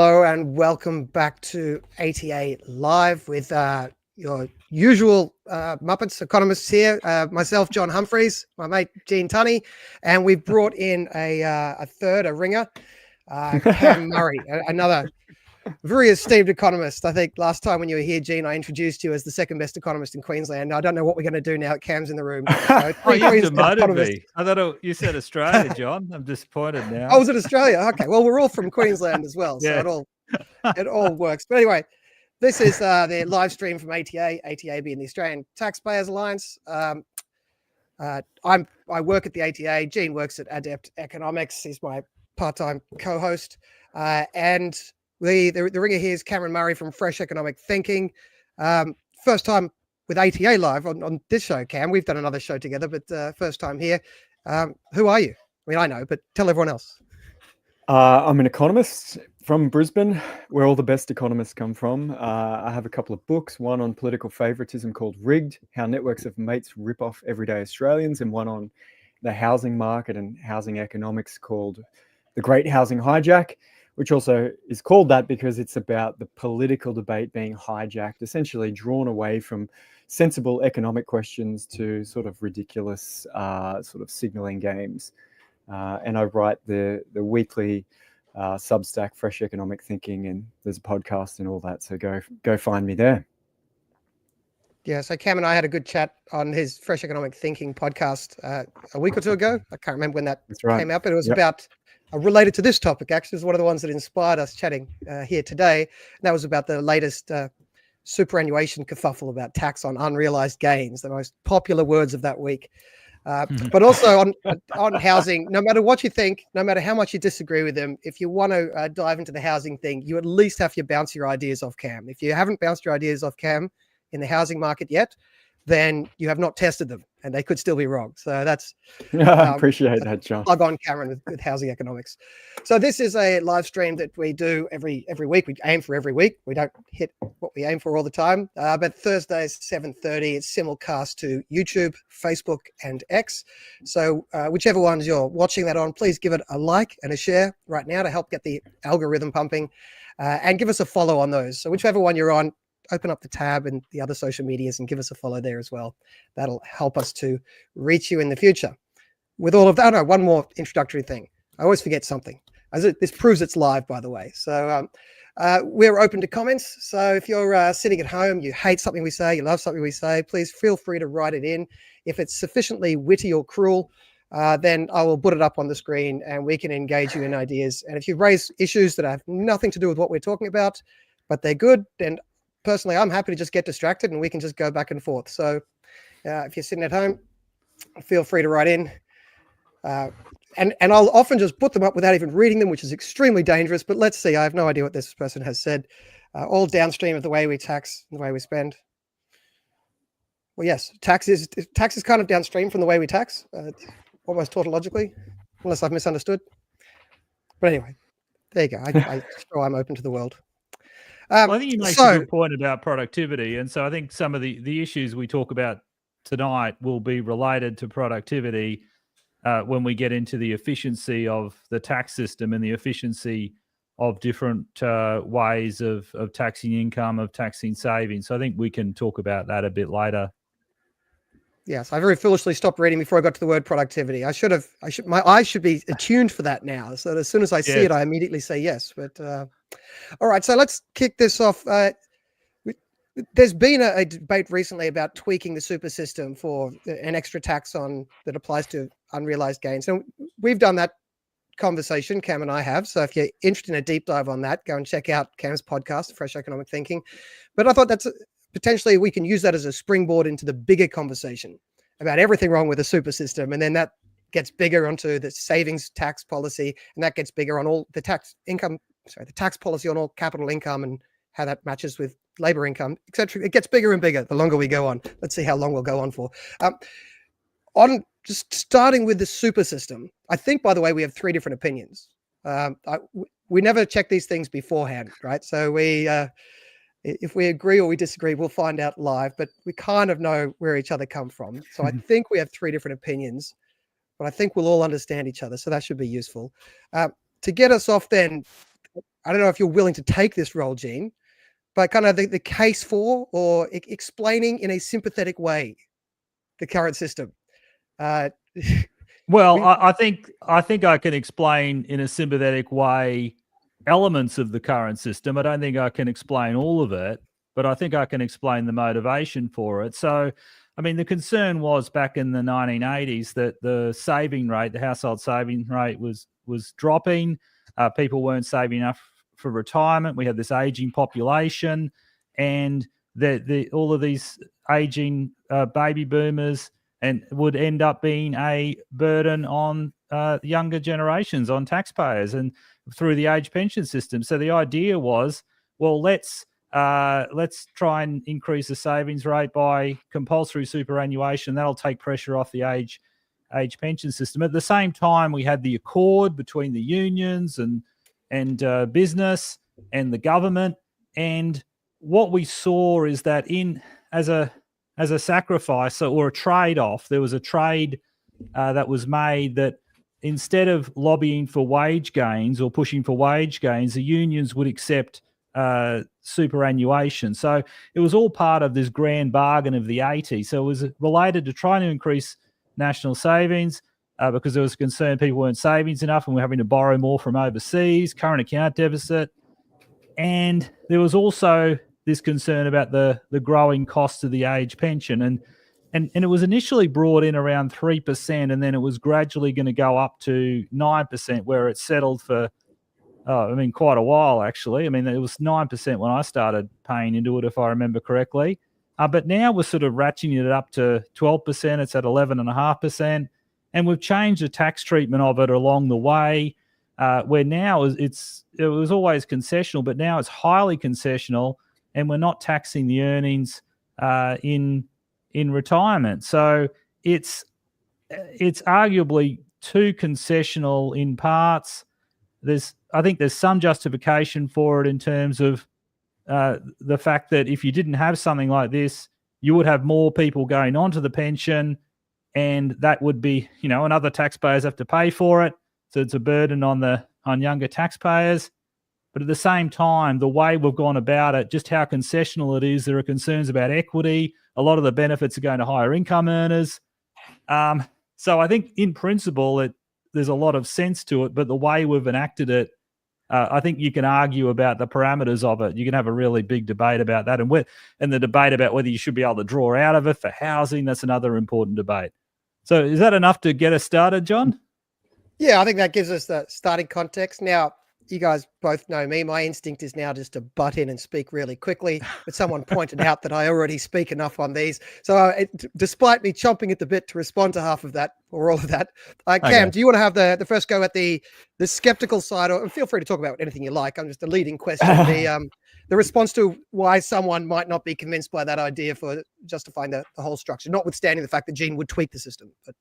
Hello and welcome back to ATA Live with your usual Muppets economists here. Myself, John Humphreys, my mate Gene Tunny, and we've brought in a ringer, Cam Murray, another very esteemed economist. I think last time when you were here, Gene, I introduced you as the second best economist in Queensland. I don't know what we're going to do now that Cam's in the room. So, you demoted me. I thought you said Australia, John. I'm disappointed now. Oh, was it Australia? Okay. Well, we're all from Queensland as well, so it all works. But anyway, this is the live stream from ATA being the Australian Taxpayers Alliance. I work at the ATA. Gene works at Adept Economics. He's my part-time co-host. And the ringer here is Cameron Murray from Fresh Economic Thinking. First time with ATA Live on this show, Cam. We've done another show together, but first time here. Who are you? I mean, I know, but tell everyone else. I'm an economist from Brisbane, where all the best economists come from. I have a couple of books, one on political favoritism called Rigged, How Networks of Mates Rip Off Everyday Australians, and one on the housing market and housing economics called The Great Housing Hijack, which also is called that because it's about the political debate being hijacked, essentially drawn away from sensible economic questions to sort of ridiculous sort of signaling games. And I write the weekly Substack, Fresh Economic Thinking, and there's a podcast and all that. So go find me there. Yeah, so Cam and I had a good chat on his Fresh Economic Thinking podcast a week or two ago. I can't remember when that came out, but it was about related to this topic. Actually, it's one of the ones that inspired us chatting here today. And that was about the latest superannuation kerfuffle about tax on unrealized gains, the most popular words of that week. But also on housing, no matter what you think, no matter how much you disagree with them, if you want to dive into the housing thing, you at least have to bounce your ideas off Cam. If you haven't bounced your ideas off Cam in the housing market yet, then you have not tested them and they could still be wrong. So that's I appreciate that, John. Plug on Cameron with housing economics. So this is a live stream that we do every week. We aim for every week. We don't hit what we aim for all the time. But Thursdays 7:30, it's simulcast to YouTube, Facebook, and X. So whichever ones you're watching that on, please give it a like and a share right now to help get the algorithm pumping, and give us a follow on those. So whichever one you're on, open up the tab and the other social medias and give us a follow there as well. That'll help us to reach you in the future. With all of that, one more introductory thing. I always forget something. This proves it's live, by the way. So we're open to comments. So if you're sitting at home, you hate something we say, you love something we say, please feel free to write it in. If it's sufficiently witty or cruel, then I will put it up on the screen and we can engage you in ideas. And if you raise issues that have nothing to do with what we're talking about, but they're good, then personally, I'm happy to just get distracted and we can just go back and forth. So if you're sitting at home, feel free to write in. And I'll often just put them up without even reading them, which is extremely dangerous. But let's see. I have no idea what this person has said. All downstream of the way we tax and the way we spend. Well, yes, tax is kind of downstream from the way we tax, almost tautologically, unless I've misunderstood. But anyway, there you go. I'm open to the world. I think you make a good point about productivity. And so I think some of the issues we talk about tonight will be related to productivity when we get into the efficiency of the tax system and the efficiency of different ways of taxing income, of taxing savings. So I think we can talk about that a bit later. Yes, I very foolishly stopped reading before I got to the word productivity. My eyes should be attuned for that now. So as soon as I see it, I immediately say yes. But all right, so let's kick this off. There's been a debate recently about tweaking the super system for an extra tax that applies to unrealized gains. And we've done that conversation, Cam and I have. So if you're interested in a deep dive on that, go and check out Cam's podcast, Fresh Economic Thinking. But I thought that's potentially we can use that as a springboard into the bigger conversation about everything wrong with the super system. And then that gets bigger onto the savings tax policy, and that gets bigger on all the tax policy on all capital income and how that matches with labor income, etc. It gets bigger and bigger the longer we go on. Let's see how long we'll go on for. On just starting with the super system, I think, by the way, we have three different opinions. We never check these things beforehand, right? So if we agree or we disagree, we'll find out live, but we kind of know where each other come from. So I think we have three different opinions, but I think we'll all understand each other. So that should be useful. To get us off then, I don't know if you're willing to take this role, Gene, but kind of the case for or explaining in a sympathetic way the current system. Well, I think I can explain in a sympathetic way elements of the current system. I don't think I can explain all of it, but I think I can explain the motivation for it. So, I mean, the concern was back in the 1980s that the saving rate, the household saving rate, was dropping. People weren't saving enough for retirement. We had this aging population, and all of these aging baby boomers and would end up being a burden on younger generations, on taxpayers, and through the age pension system. So the idea was, well, let's try and increase the savings rate by compulsory superannuation. That'll take pressure off the age pension system. At the same time, we had the accord between the unions and business and the government. And what we saw is that as a sacrifice or a trade-off, there was a trade that was made that instead of lobbying for wage gains or pushing for wage gains, the unions would accept superannuation. So it was all part of this grand bargain of the 80s. So it was related to trying to increase national savings because there was concern people weren't saving enough and we're having to borrow more from overseas, current account deficit. And there was also this concern about the growing cost of the age pension. And it was initially brought in around 3%, and then it was gradually going to go up to 9%, where it settled for, quite a while, actually. I mean, it was 9% when I started paying into it, if I remember correctly. But now we're sort of ratcheting it up to 12%. It's at 11.5%. And we've changed the tax treatment of it along the way, where now it was always concessional, but now it's highly concessional, and we're not taxing the earnings in retirement. So it's arguably too concessional in parts. I think there's some justification for it in terms of the fact that if you didn't have something like this, you would have more people going onto the pension, and that would be, and other taxpayers have to pay for it. So it's a burden on younger taxpayers. But at the same time, the way we've gone about it, just how concessional it is, there are concerns about equity. A lot of the benefits are going to higher income earners. So I think in principle, there's a lot of sense to it, but the way we've enacted it, I think you can argue about the parameters of it. You can have a really big debate about that. And the debate about whether you should be able to draw out of it for housing, that's another important debate. So is that enough to get us started, John? Yeah, I think that gives us the starting context. Now, you guys both know me. My instinct is now just to butt in and speak really quickly, but someone pointed out that I already speak enough on these. So despite me chomping at the bit to respond to half of that or all of that, Cam, do you want to have the first go at the skeptical side, or feel free to talk about anything you like? I'm just a leading question. The response to why someone might not be convinced by that idea for justifying the whole structure, notwithstanding the fact that Gene would tweak the system. But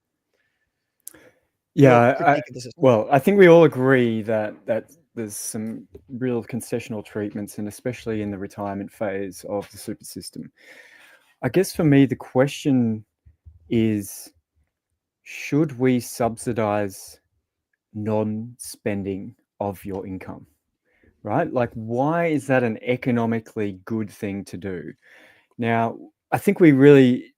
yeah, I think we all agree that there's some real concessional treatments, and especially in the retirement phase of the super system. I guess for me, the question is, should we subsidize non-spending of your income, right? Like, why is that an economically good thing to do? Now, I think we really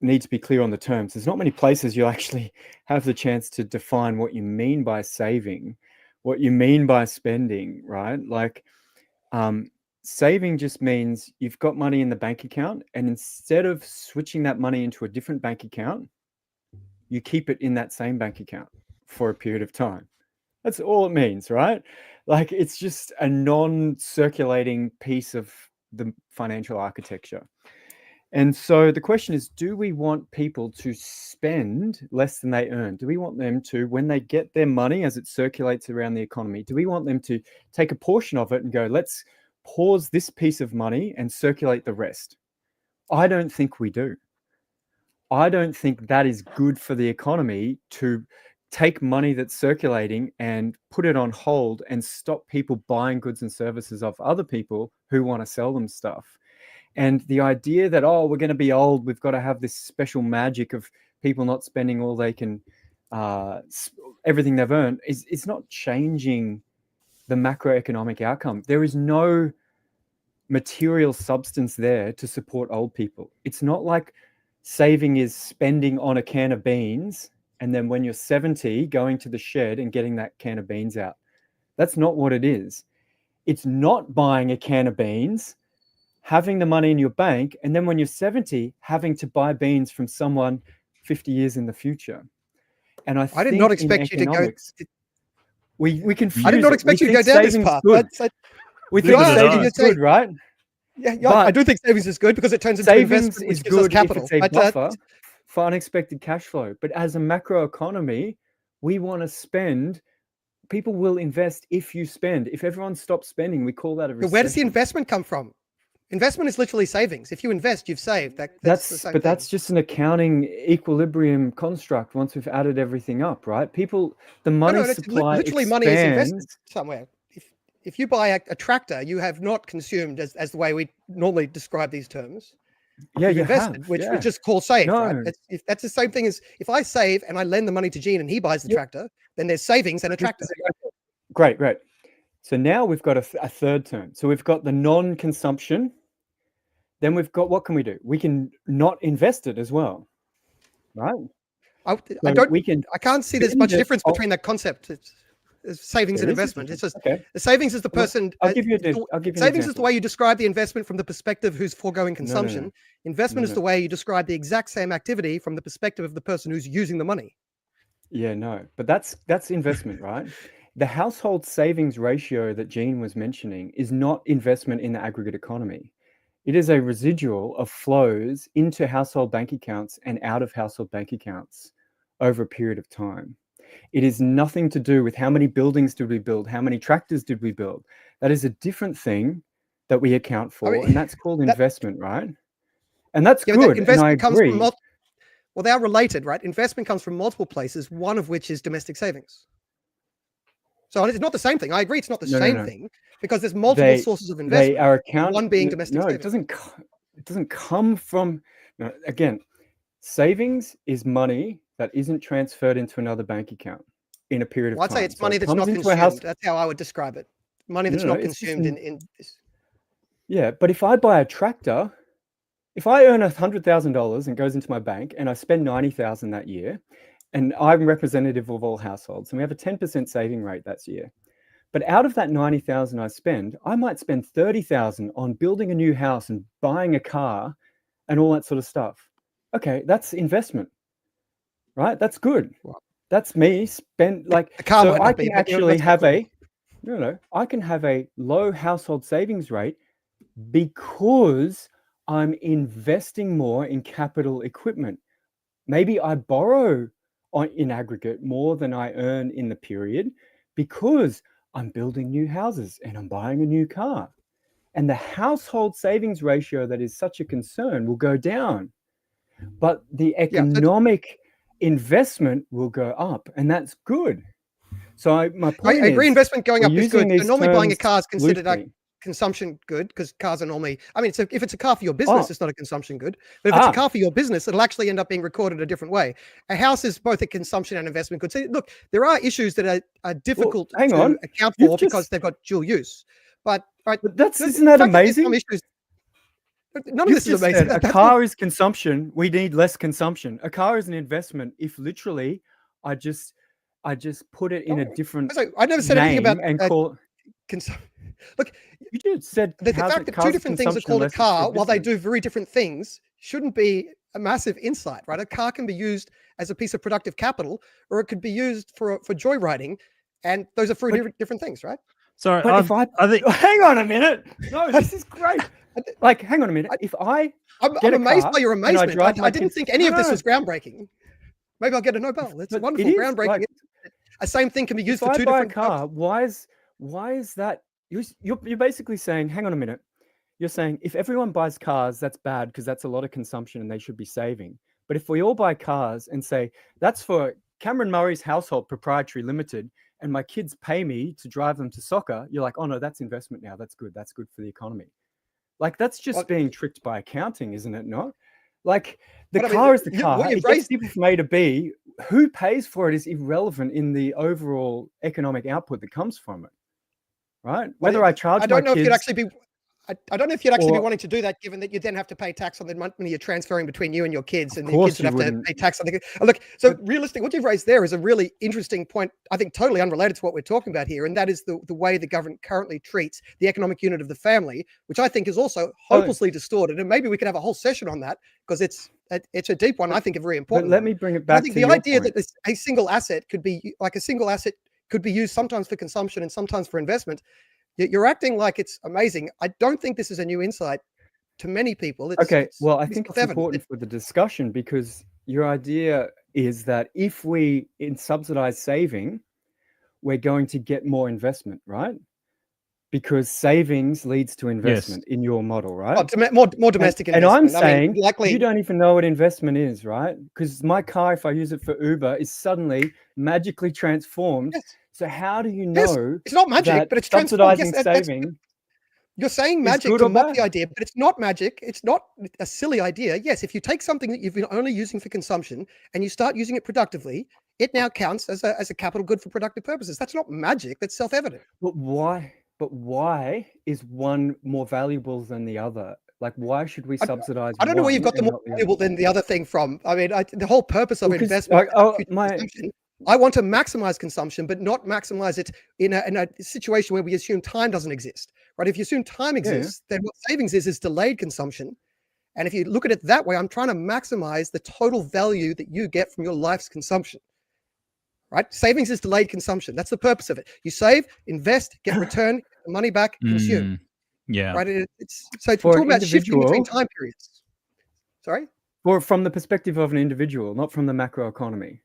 need to be clear on the terms. There's not many places you'll actually have the chance to define what you mean by saving, what you mean by spending, right? Like, saving just means you've got money in the bank account, and instead of switching that money into a different bank account, you keep it in that same bank account for a period of time. That's all it means, right? Like, it's just a non-circulating piece of the financial architecture. And so the question is, do we want people to spend less than they earn? Do we want them to, when they get their money as it circulates around the economy, do we want them to take a portion of it and go, let's pause this piece of money and circulate the rest? I don't think we do. I don't think that is good for the economy, to take money that's circulating and put it on hold and stop people buying goods and services off other people who want to sell them stuff. And the idea that, we're going to be old, we've got to have this special magic of people not spending all they can, everything they've earned, is not changing the macroeconomic outcome. There is no material substance there to support old people. It's not like saving is spending on a can of beans and then when you're 70 going to the shed and getting that can of beans out. That's not what it is. It's not buying a can of beans, having the money in your bank, and then when you're 70 having to buy beans from someone 50 years in the future. And I did not expect you to go. We confuse. I did not expect you to go down this path. We think savings is good, right? Yeah, I do think savings is good because it turns into investment, which gives us capital. If it's a buffer for unexpected cash flow. But as a macroeconomy, we want to spend. People will invest if you spend. If everyone stops spending, we call that a recession. But where does the investment come from? Investment is literally savings. If you invest, you've saved. That's just an accounting equilibrium construct once we've added everything up, right? The money supply literally expands. Money is invested somewhere. If you buy a tractor, you have not consumed as the way we normally describe these terms. Yeah, you've invested, which we just call saved, right? That's the same thing as if I save and I lend the money to Gene and he buys the tractor, then there's savings and a tractor. Great. So now we've got a third term. So we've got the non-consumption. Then we've got, what can we do? We can not invest it as well, right? I can't see there's much difference between that concept. It's savings and investment. It's just the savings is the person. I'll give you savings is the way you describe the investment from the perspective who's foregoing consumption. No. Investment is the way you describe the exact same activity from the perspective of the person who's using the money. Yeah, no, but that's investment, right? The household savings ratio that Gene was mentioning is not investment in the aggregate economy. It is a residual of flows into household bank accounts and out of household bank accounts over a period of time. It is nothing to do with how many buildings did we build, how many tractors did we build. That is a different thing that we account for, and that's called investment, right? And that's good, and I agree. Well, they are related, right? Investment comes from multiple places, one of which is domestic savings. So it's not the same thing. I agree it's not the same thing because there's multiple sources of investment. They are accounted. One being domestic savings. It doesn't come from, again, savings is money that isn't transferred into another bank account in a period of time. I'd say it's money that's not consumed. That's how I would describe it. Money that's not consumed in this. Yeah, but if I buy a tractor, if I earn $100,000 and goes into my bank and I spend $90,000 that year, and I'm representative of all households, and we have a 10% saving rate that year. But out of that $90,000 I spend, I might spend $30,000 on building a new house and buying a car and all that sort of stuff. Okay, that's investment, right? That's good. That's me spend like a car. So I can actually have I can have a low household savings rate because I'm investing more in capital equipment. Maybe I borrow in aggregate more than I earn in the period because I'm building new houses and I'm buying a new car. And the household savings ratio that is such a concern will go down. But the economic investment will go up, and that's good. So my point is, I agree investment going up is good. So normally buying a car is considered a consumption good because cars are normally, if it's a car for your business, it's not a consumption good. But if it's a car for your business, it'll actually end up being recorded a different way. A house is both a consumption and investment good. So look, there are issues that are difficult to account for because they've got dual use. But isn't that amazing? None of this is amazing. A car is consumption. We need less consumption. A car is an investment. If literally, I just put it in a different. I never said anything about and call. Look, you just said the fact that two different things are called a car while they do very different things shouldn't be a massive insight, right? A car can be used as a piece of productive capital, or it could be used for joyriding, and those are three different things, right? Sorry, but I think. Hang on a minute. No, this is great. Like, hang on a minute. I'm amazed by your amazement. I didn't think any of this was groundbreaking. Maybe I'll get a Nobel. It's wonderful, groundbreaking. Like, a same thing can be used for two different cars. Why is that? You're basically saying, hang on a minute. You're saying if everyone buys cars, that's bad because that's a lot of consumption and they should be saving. But if we all buy cars and say that's for Cameron Murray's Household Proprietary Limited, and my kids pay me to drive them to soccer, you're like, oh no, that's investment now. That's good. That's good for the economy. Like that's just being tricked by accounting, isn't it? Not like the car is the car. It gets people from A to B. Who pays for it is irrelevant in the overall economic output that comes from it. right? Whether I charge I don't my know if kids, you'd actually be. I don't know if you'd actually be or- wanting to do that, given that you then have to pay tax on the money you're transferring between you and your kids, and the course kids would you have to wouldn't. pay tax on the. Look, so realistic, what you've raised there is a really interesting point. I think totally unrelated to what we're talking about here, and that is the way the government currently treats the economic unit of the family, which I think is also hopelessly distorted. And maybe we could have a whole session on that, because it's a deep one. I think a very important. But let me bring it back. I think the idea that a single asset could be could be used sometimes for consumption and sometimes for investment. You're acting like it's amazing. I don't think this is a new insight to many people. I think it's important for the discussion, because your idea is that if we subsidize saving, we're going to get more investment, right? Because savings leads to investment in your model, right? More domestic investment. And I'm saying, likely, you don't even know what investment is, right? Because my car, if I use it for Uber, is suddenly magically transformed. Yes. So how do you know? It's not magic, but it's subsidizing saving. You're saying magic to mock the idea, but it's not magic. It's not a silly idea. Yes, if you take something that you've been only using for consumption and you start using it productively, it now counts as a capital good for productive purposes. That's not magic. That's self-evident. But why? But why is one more valuable than the other? Like, why should we subsidize? I don't know where you've got the more valuable than the other thing from. I mean, the whole purpose of investment. I want to maximize consumption, but not maximize it in a situation where we assume time doesn't exist, right? If you assume time exists, then what savings is delayed consumption. And if you look at it that way, I'm trying to maximize the total value that you get from your life's consumption, right? Savings is delayed consumption. That's the purpose of it. You save, invest, get return, get the money back, consume. Yeah. Right. So we're talking about shifting between time periods. Sorry? Or from the perspective of an individual, not from the macroeconomy.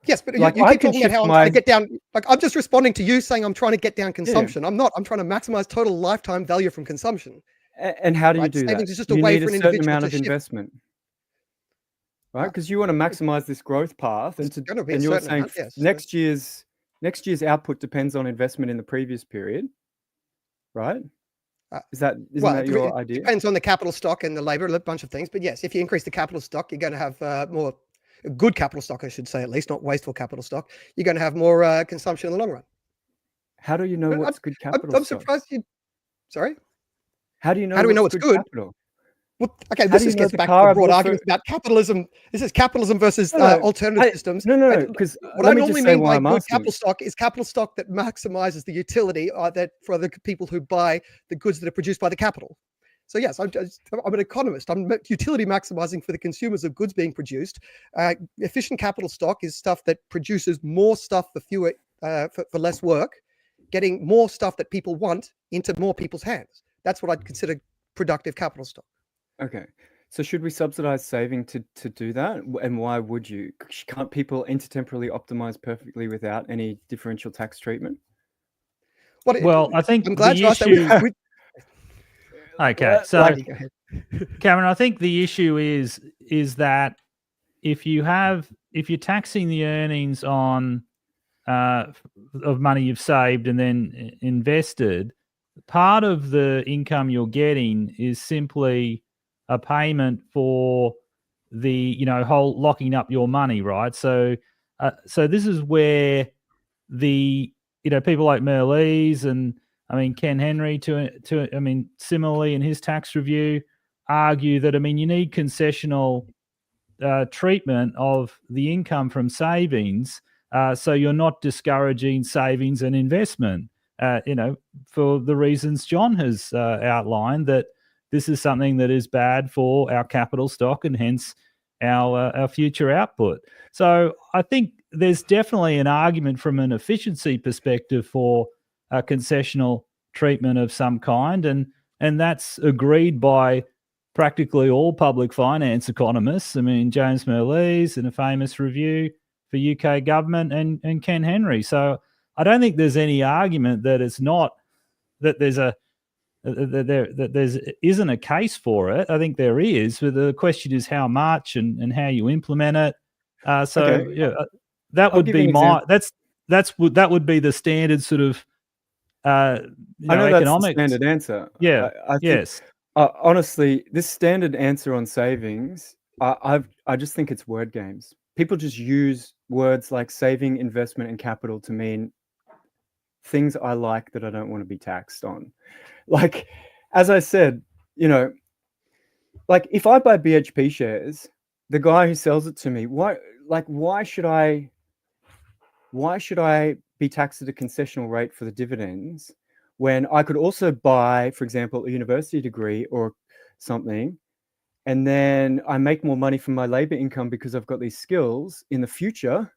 Yes, but you keep talking about how I'm trying to get down. Like, I'm just responding to you saying I'm trying to get down consumption. I'm not. I'm trying to maximize total lifetime value from consumption. And how do you do that? Savings is just a way for an individual amount to of shift. Investment, right? Because you want to maximize this growth path, and you're saying next year's output depends on investment in the previous period, right? Isn't that your idea? Depends on the capital stock and the labor, a bunch of things. But yes, if you increase the capital stock, you're going to have more good capital stock, I should say, at least, not wasteful capital stock. You're going to have more consumption in the long run. How do you know what's good capital stock? I'm surprised you. Sorry? How do you know? How do we know what's good? Capital? Well, okay, this gets back to the broad argument about capitalism. This is capitalism versus alternative systems. No, because what I normally mean by good capital stock is capital stock that maximizes the utility that for the people who buy the goods that are produced by the capital. So yes, I'm an economist. I'm utility maximizing for the consumers of goods being produced. Efficient capital stock is stuff that produces more stuff for fewer, for less work, getting more stuff that people want into more people's hands. That's what I'd consider productive capital stock. Okay, so should we subsidize saving to do that? And why would you? Can't people intertemporally optimize perfectly without any differential tax treatment? Well, I think I'm glad you asked that. Okay, so Cameron, I think the issue is that if you're taxing the earnings on of money you've saved and then invested, part of the income you're getting is simply a payment for the whole locking up your money, right? So this is where the people like Merlees and Ken Henry similarly in his tax review argue that you need concessional treatment of the income from savings, so you're not discouraging savings and investment. For the reasons John has outlined, that this is something that is bad for our capital stock and hence our future output. So I think there's definitely an argument from an efficiency perspective for a concessional treatment of some kind, and that's agreed by practically all public finance economists. James Merlees in a famous review for UK government and Ken Henry. So I don't think there's any argument that it's not, that there isn't a case for it. I think there is, but the question is how much and how you implement it. That would be that would be the standard sort of I know economics. That's the standard answer. Yeah. Yes. Honestly, this standard answer on savings, I just think it's word games. People just use words like saving, investment, and capital to mean things I like that I don't want to be taxed on. Like, as I said, like if I buy BHP shares, the guy who sells it to me, why should I be taxed at a concessional rate for the dividends when I could also buy, for example, a university degree or something, and then I make more money from my labor income because I've got these skills in the future?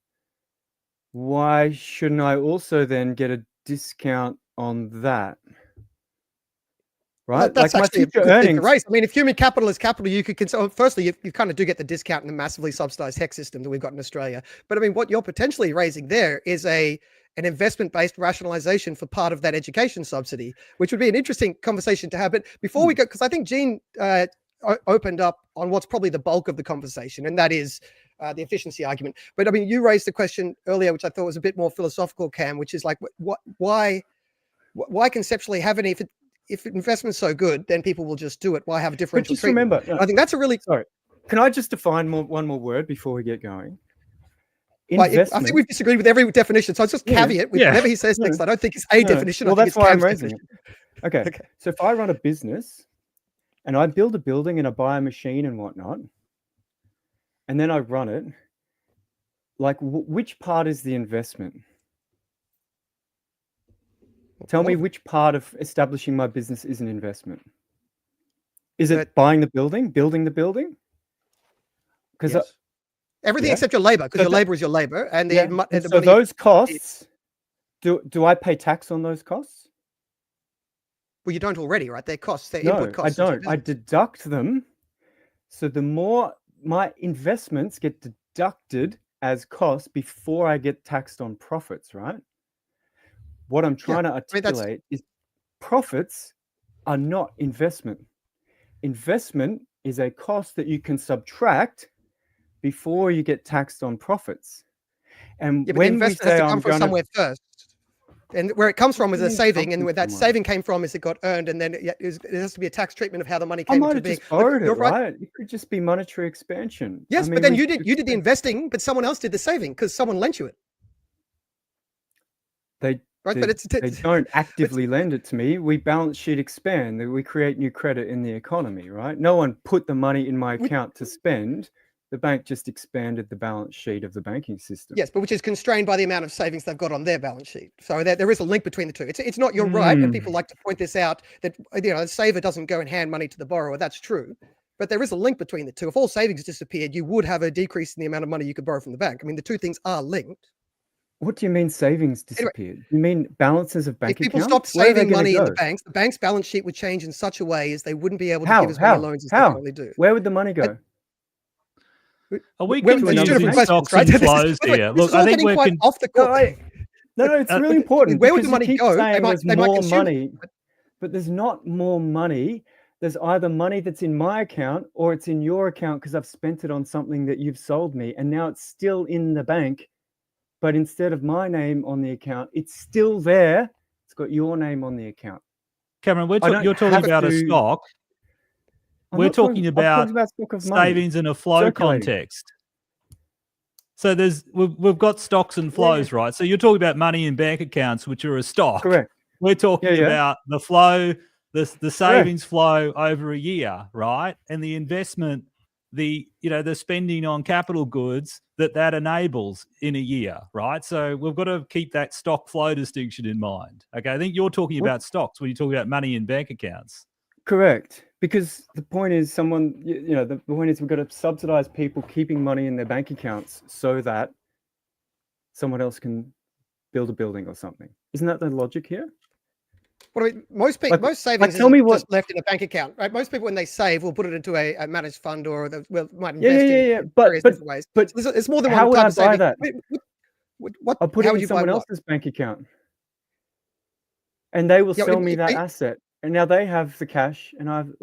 Why shouldn't I also then get a discount on that? Right? Well, that's like actually a good thing to raise. I mean, if human capital is capital, you could consider, firstly, you kind of do get the discount in the massively subsidized HEC system that we've got in Australia. But I mean, what you're potentially raising there is an investment-based rationalization for part of that education subsidy, which would be an interesting conversation to have. But before we go, because I think Gene opened up on what's probably the bulk of the conversation, and that is the efficiency argument. But I mean, you raised the question earlier, which I thought was a bit more philosophical, Cam, which is like, why conceptually have any, if investment's so good, then people will just do it. Why have a differential treatment? Remember, I think that's a really... Sorry. Can I just define one more word before we get going? I think we've disagreed with every definition, so it's just caveat with whatever he says next. I don't think it's a definition. Well, that's why I'm raising it. Okay. So if I run a business and I build a building and I buy a machine and whatnot, and then I run it, like which part is the investment? Tell me which part of establishing my business is an investment. Is it buying the building, building the building? Because everything except your labor, because your labor is your labor, and so those costs. Do I pay tax on those costs? Well, you don't already, right? They're costs. They're input costs. I don't. I deduct them. So the more my investments get deducted as costs before I get taxed on profits, right? What I'm trying to articulate is profits are not investment. Investment is a cost that you can subtract before you get taxed on profits. And when we say come from somewhere first, and where it comes from is a saving, and where that saving came from is it got earned, and then it has to be a tax treatment of how the money came into being. Just borrowed it, right? It could just be monetary expansion. Yes, but then you did the investing, but someone else did the saving because someone lent you it. They don't actively lend it to me. We balance sheet expand. We create new credit in the economy, right? No one put the money in my account to spend. The bank just expanded the balance sheet of the banking system. Yes, but which is constrained by the amount of savings they've got on their balance sheet. So there is a link between the two. It's not you're right, and people like to point this out that the saver doesn't go and hand money to the borrower. That's true, but there is a link between the two. If all savings disappeared, you would have a decrease in the amount of money you could borrow from the bank. I mean, the two things are linked. What do you mean savings disappeared? Anyway, you mean balances of bank accounts? If people stopped saving money in the bank's balance sheet would change in such a way as they wouldn't be able to give as many loans as they currently do. Where would the money go? Are we confusing stocks and flows here? Look, I think we're off the court. No, it's really important. Where would the money go? They might consume money, but there's not more money. There's either money that's in my account or it's in your account because I've spent it on something that you've sold me, and now it's still in the bank. But instead of my name on the account, it's still there. It's got your name on the account. Cameron, you're talking about a stock. We're talking about savings in a flow context. So we've got stocks and flows, right? So you're talking about money in bank accounts, which are a stock. Correct. We're talking about the flow, the savings flow over a year, right? And the investment, the spending on capital goods that enables in a year, right? So we've got to keep that stock flow distinction in mind. Okay, I think you're talking about stocks when you're talking about money in bank accounts. Correct, because the point is the point is we've got to subsidize people keeping money in their bank accounts so that someone else can build a building or something. Isn't that the logic here? Well, I mean, most savings just left in a bank account, right? Most people, when they save, will put it into a managed fund or might invest in various different ways. But so it's more than one type of saving. That? I'll put it in someone else's bank account, and they will sell me that asset, and now they have the cash, and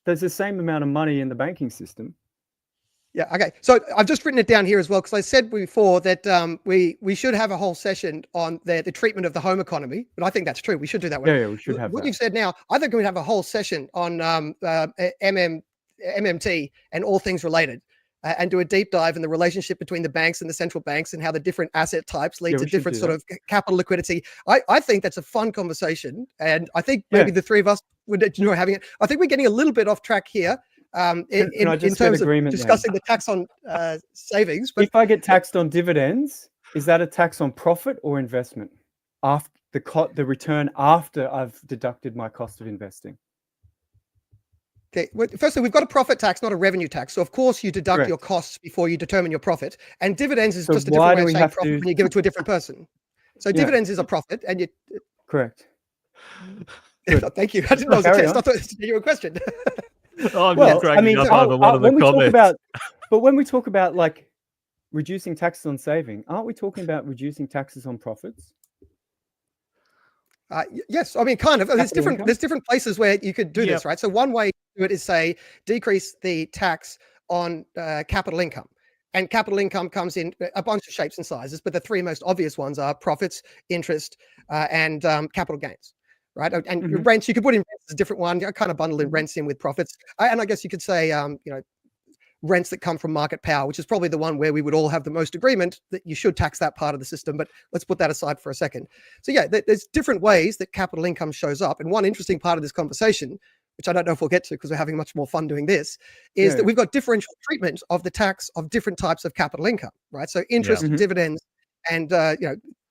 there's the same amount of money in the banking system. Yeah. Okay. So I've just written it down here as well, because I said before that we should have a whole session on the treatment of the home economy, but I think that's true. We should do that one. Yeah, we should have what you've said now. I think we'd have a whole session on MMT and all things related. and do a deep dive in the relationship between the banks and the central banks and how the different asset types lead to different sort of capital liquidity. I think that's a fun conversation. And I think maybe the three of us would enjoy having it. I think we're getting a little bit off track here in terms of discussing the tax on savings. But if I get taxed on dividends, is that a tax on profit or investment? After the return after I've deducted my cost of investing? Okay. Well, firstly, we've got a profit tax, not a revenue tax. So, of course, you deduct your costs before you determine your profit. And dividends is just a different way of saying profit when you give it to a different person. So, dividends is a profit, and you. Correct. Thank you. I didn't know it was a test. I thought it was a question. When we talk about like reducing taxes on saving, aren't we talking about reducing taxes on profits? Yes, I mean, kind of. There's different places where you could do this, right? So one way to do it is say decrease the tax on capital income, and capital income comes in a bunch of shapes and sizes, but the three most obvious ones are profits, interest, and capital gains, right? And rents, you could put in rents as a different one. I kind of bundle in rents in with profits, and I guess you could say, rents that come from market power, which is probably the one where we would all have the most agreement that you should tax that part of the system. But let's put that aside for a second. So yeah, there's different ways that capital income shows up. And one interesting part of this conversation, which I don't know if we'll get to because we're having much more fun doing this, is that we've got differential treatment of the tax of different types of capital income, right? So interest, dividends, and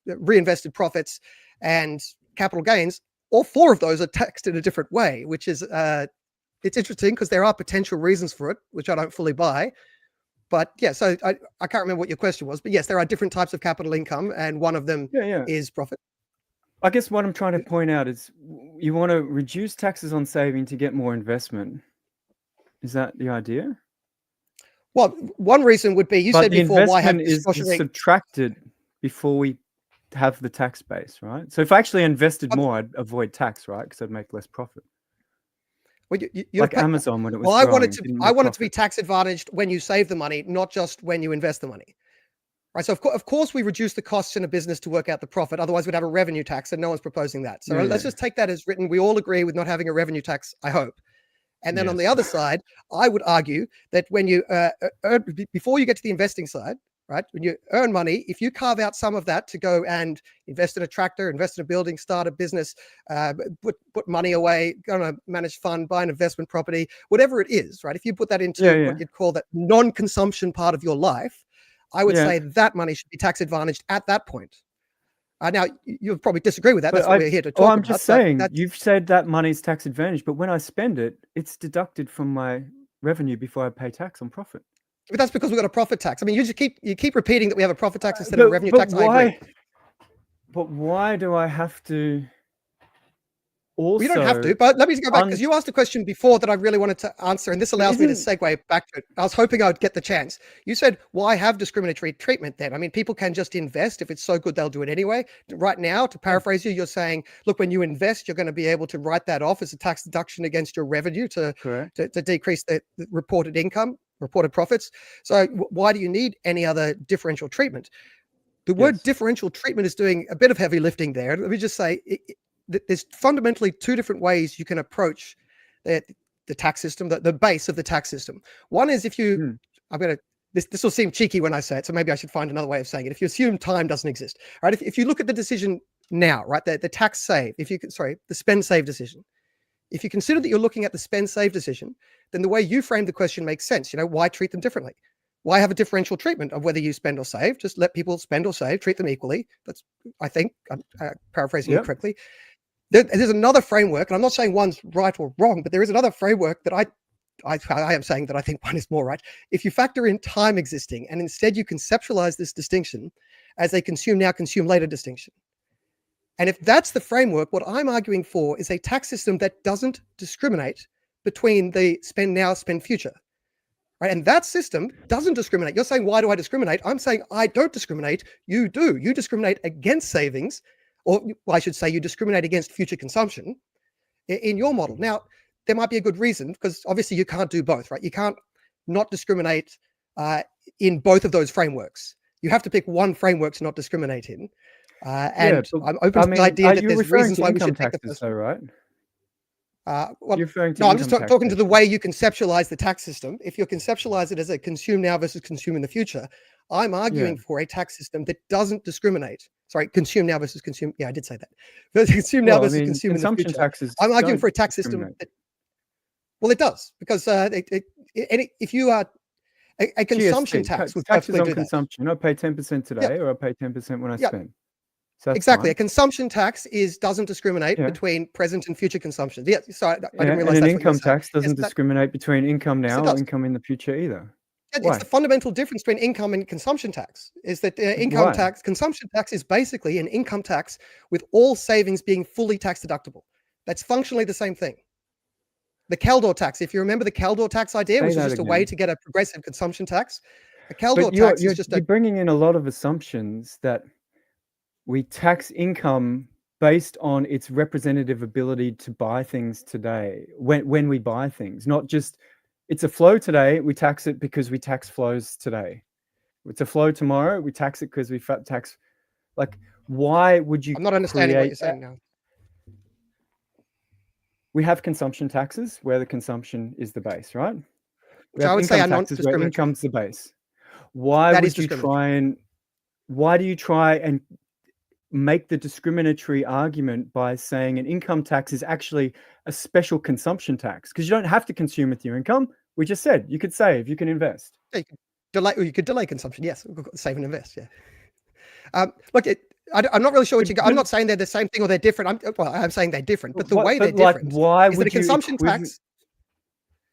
reinvested profits and capital gains, all four of those are taxed in a different way, which is it's interesting because there are potential reasons for it, which I don't fully buy. But yeah, so I can't remember what your question was, but yes, there are different types of capital income, and one of them is profit. I guess what I'm trying to point out is you want to reduce taxes on saving to get more investment. Is that the idea? Well, one reason would be, you said before, why have is subtracted before we have the tax base, right? So if I actually invested more, I'd avoid tax, right? Because I'd make less profit. Well, like Amazon when it was. Well, I want it to be tax advantaged when you save the money, not just when you invest the money, right? So of course we reduce the costs in a business to work out the profit. Otherwise, we'd have a revenue tax, and no one's proposing that. So let's just take that as written. We all agree with not having a revenue tax, I hope. And then on the other side, I would argue that when you before you get to the investing side, right? When you earn money, if you carve out some of that to go and invest in a tractor, invest in a building, start a business, put money away, go on a managed fund, buy an investment property, whatever it is, right? If you put that into what you'd call that non-consumption part of your life, I would say that money should be tax advantaged at that point. Now, you'll probably disagree with that. That's what we're here to talk about. I'm just saying, you've said that money's tax advantaged, but when I spend it, it's deducted from my revenue before I pay tax on profit. But that's because we've got a profit tax. I mean, you keep repeating that we have a profit tax instead of a revenue tax. I agree. But why do I have to also... You don't have to, but let me go back, because you asked a question before that I really wanted to answer, and this allows me to segue back to it. I was hoping I would get the chance. You said, why have discriminatory treatment then? I mean, people can just invest. If it's so good, they'll do it anyway. Right now, to paraphrase you, you're saying, look, when you invest, you're going to be able to write that off as a tax deduction against your revenue to decrease the reported income, reported profits. So why do you need any other differential treatment? The word differential treatment is doing a bit of heavy lifting there. Let me just say, there's fundamentally two different ways you can approach the tax system, the base of the tax system. One is if you, this will seem cheeky when I say it, so maybe I should find another way of saying it. If you assume time doesn't exist, right? If you look at the decision now, right, the tax save, the spend save decision, if you consider that you're looking at the spend save decision, then the way you frame the question makes sense. Why treat them differently? Why have a differential treatment of whether you spend or save? Just let people spend or save, treat them equally. That's, I think, I'm paraphrasing it correctly. There's another framework, and I'm not saying one's right or wrong, but there is another framework that I am saying that I think one is more right. If you factor in time existing, and instead you conceptualize this distinction as a consume now, consume later distinction. And if that's the framework, what I'm arguing for is a tax system that doesn't discriminate between the spend now, spend future. Right? And that system doesn't discriminate. You're saying, why do I discriminate? I'm saying, I don't discriminate. You do. You discriminate against savings, or I should say you discriminate against future consumption in your model. Now, there might be a good reason, because obviously you can't do both, right? You can't not discriminate in both of those frameworks. You have to pick one framework to not discriminate in. I'm open to the idea that there's reasons why we should take the first one. Right? Well, You're referring to no, I'm just income talking to the taxation. way you conceptualize the tax system. If you conceptualize it as a consume now versus consume in the future, I'm arguing for a tax system that doesn't discriminate. Sorry, consume now versus consume. Yeah, I did say that. Consume now Well, I versus mean, consume in the consumption future. taxes I'm arguing don't for a tax system discriminate. that, well, it does, because if you are a consumption GST, tax would taxes perfectly on do that. consumption. I pay 10% Yeah, today, or I pay 10% when I yeah, spend. So that's exactly. A fine. consumption tax doesn't discriminate Yeah. between present and future consumption. Yeah, sorry, I Yeah, didn't and realize an that's what you were income saying. tax doesn't discriminate between income Yes, it now or does. income in the future either. It's Why? the fundamental difference between income and consumption tax is that Why? consumption tax is basically an income tax with all savings being fully tax deductible. That's functionally the same thing. The Caldor tax, if you remember the Caldor tax idea, Say which was that just a way again. to get a progressive consumption tax. A Caldor But tax is just you're bringing in a lot of assumptions that we tax income based on its representative ability to buy things today, when we buy things, not just it's a flow today, we tax it because we tax flows today. It's a flow tomorrow, we tax it because we tax. Like, why would you I'm not understanding what create you're saying now. We have consumption taxes where the consumption is the base, right? Which I would say are taxes where non-discriminatory. income's the base. Why That would is you why do you try and make the discriminatory argument by saying an income tax is actually a special consumption tax? Because you don't have to consume with your income. We just said you could save, you can invest. Yeah, you could delay consumption. Yes, save and invest. Yeah. Look, I'm not really sure what you got. I'm not saying they're the same thing or they're different. I'm saying they're different, but the way they're different is that a consumption tax.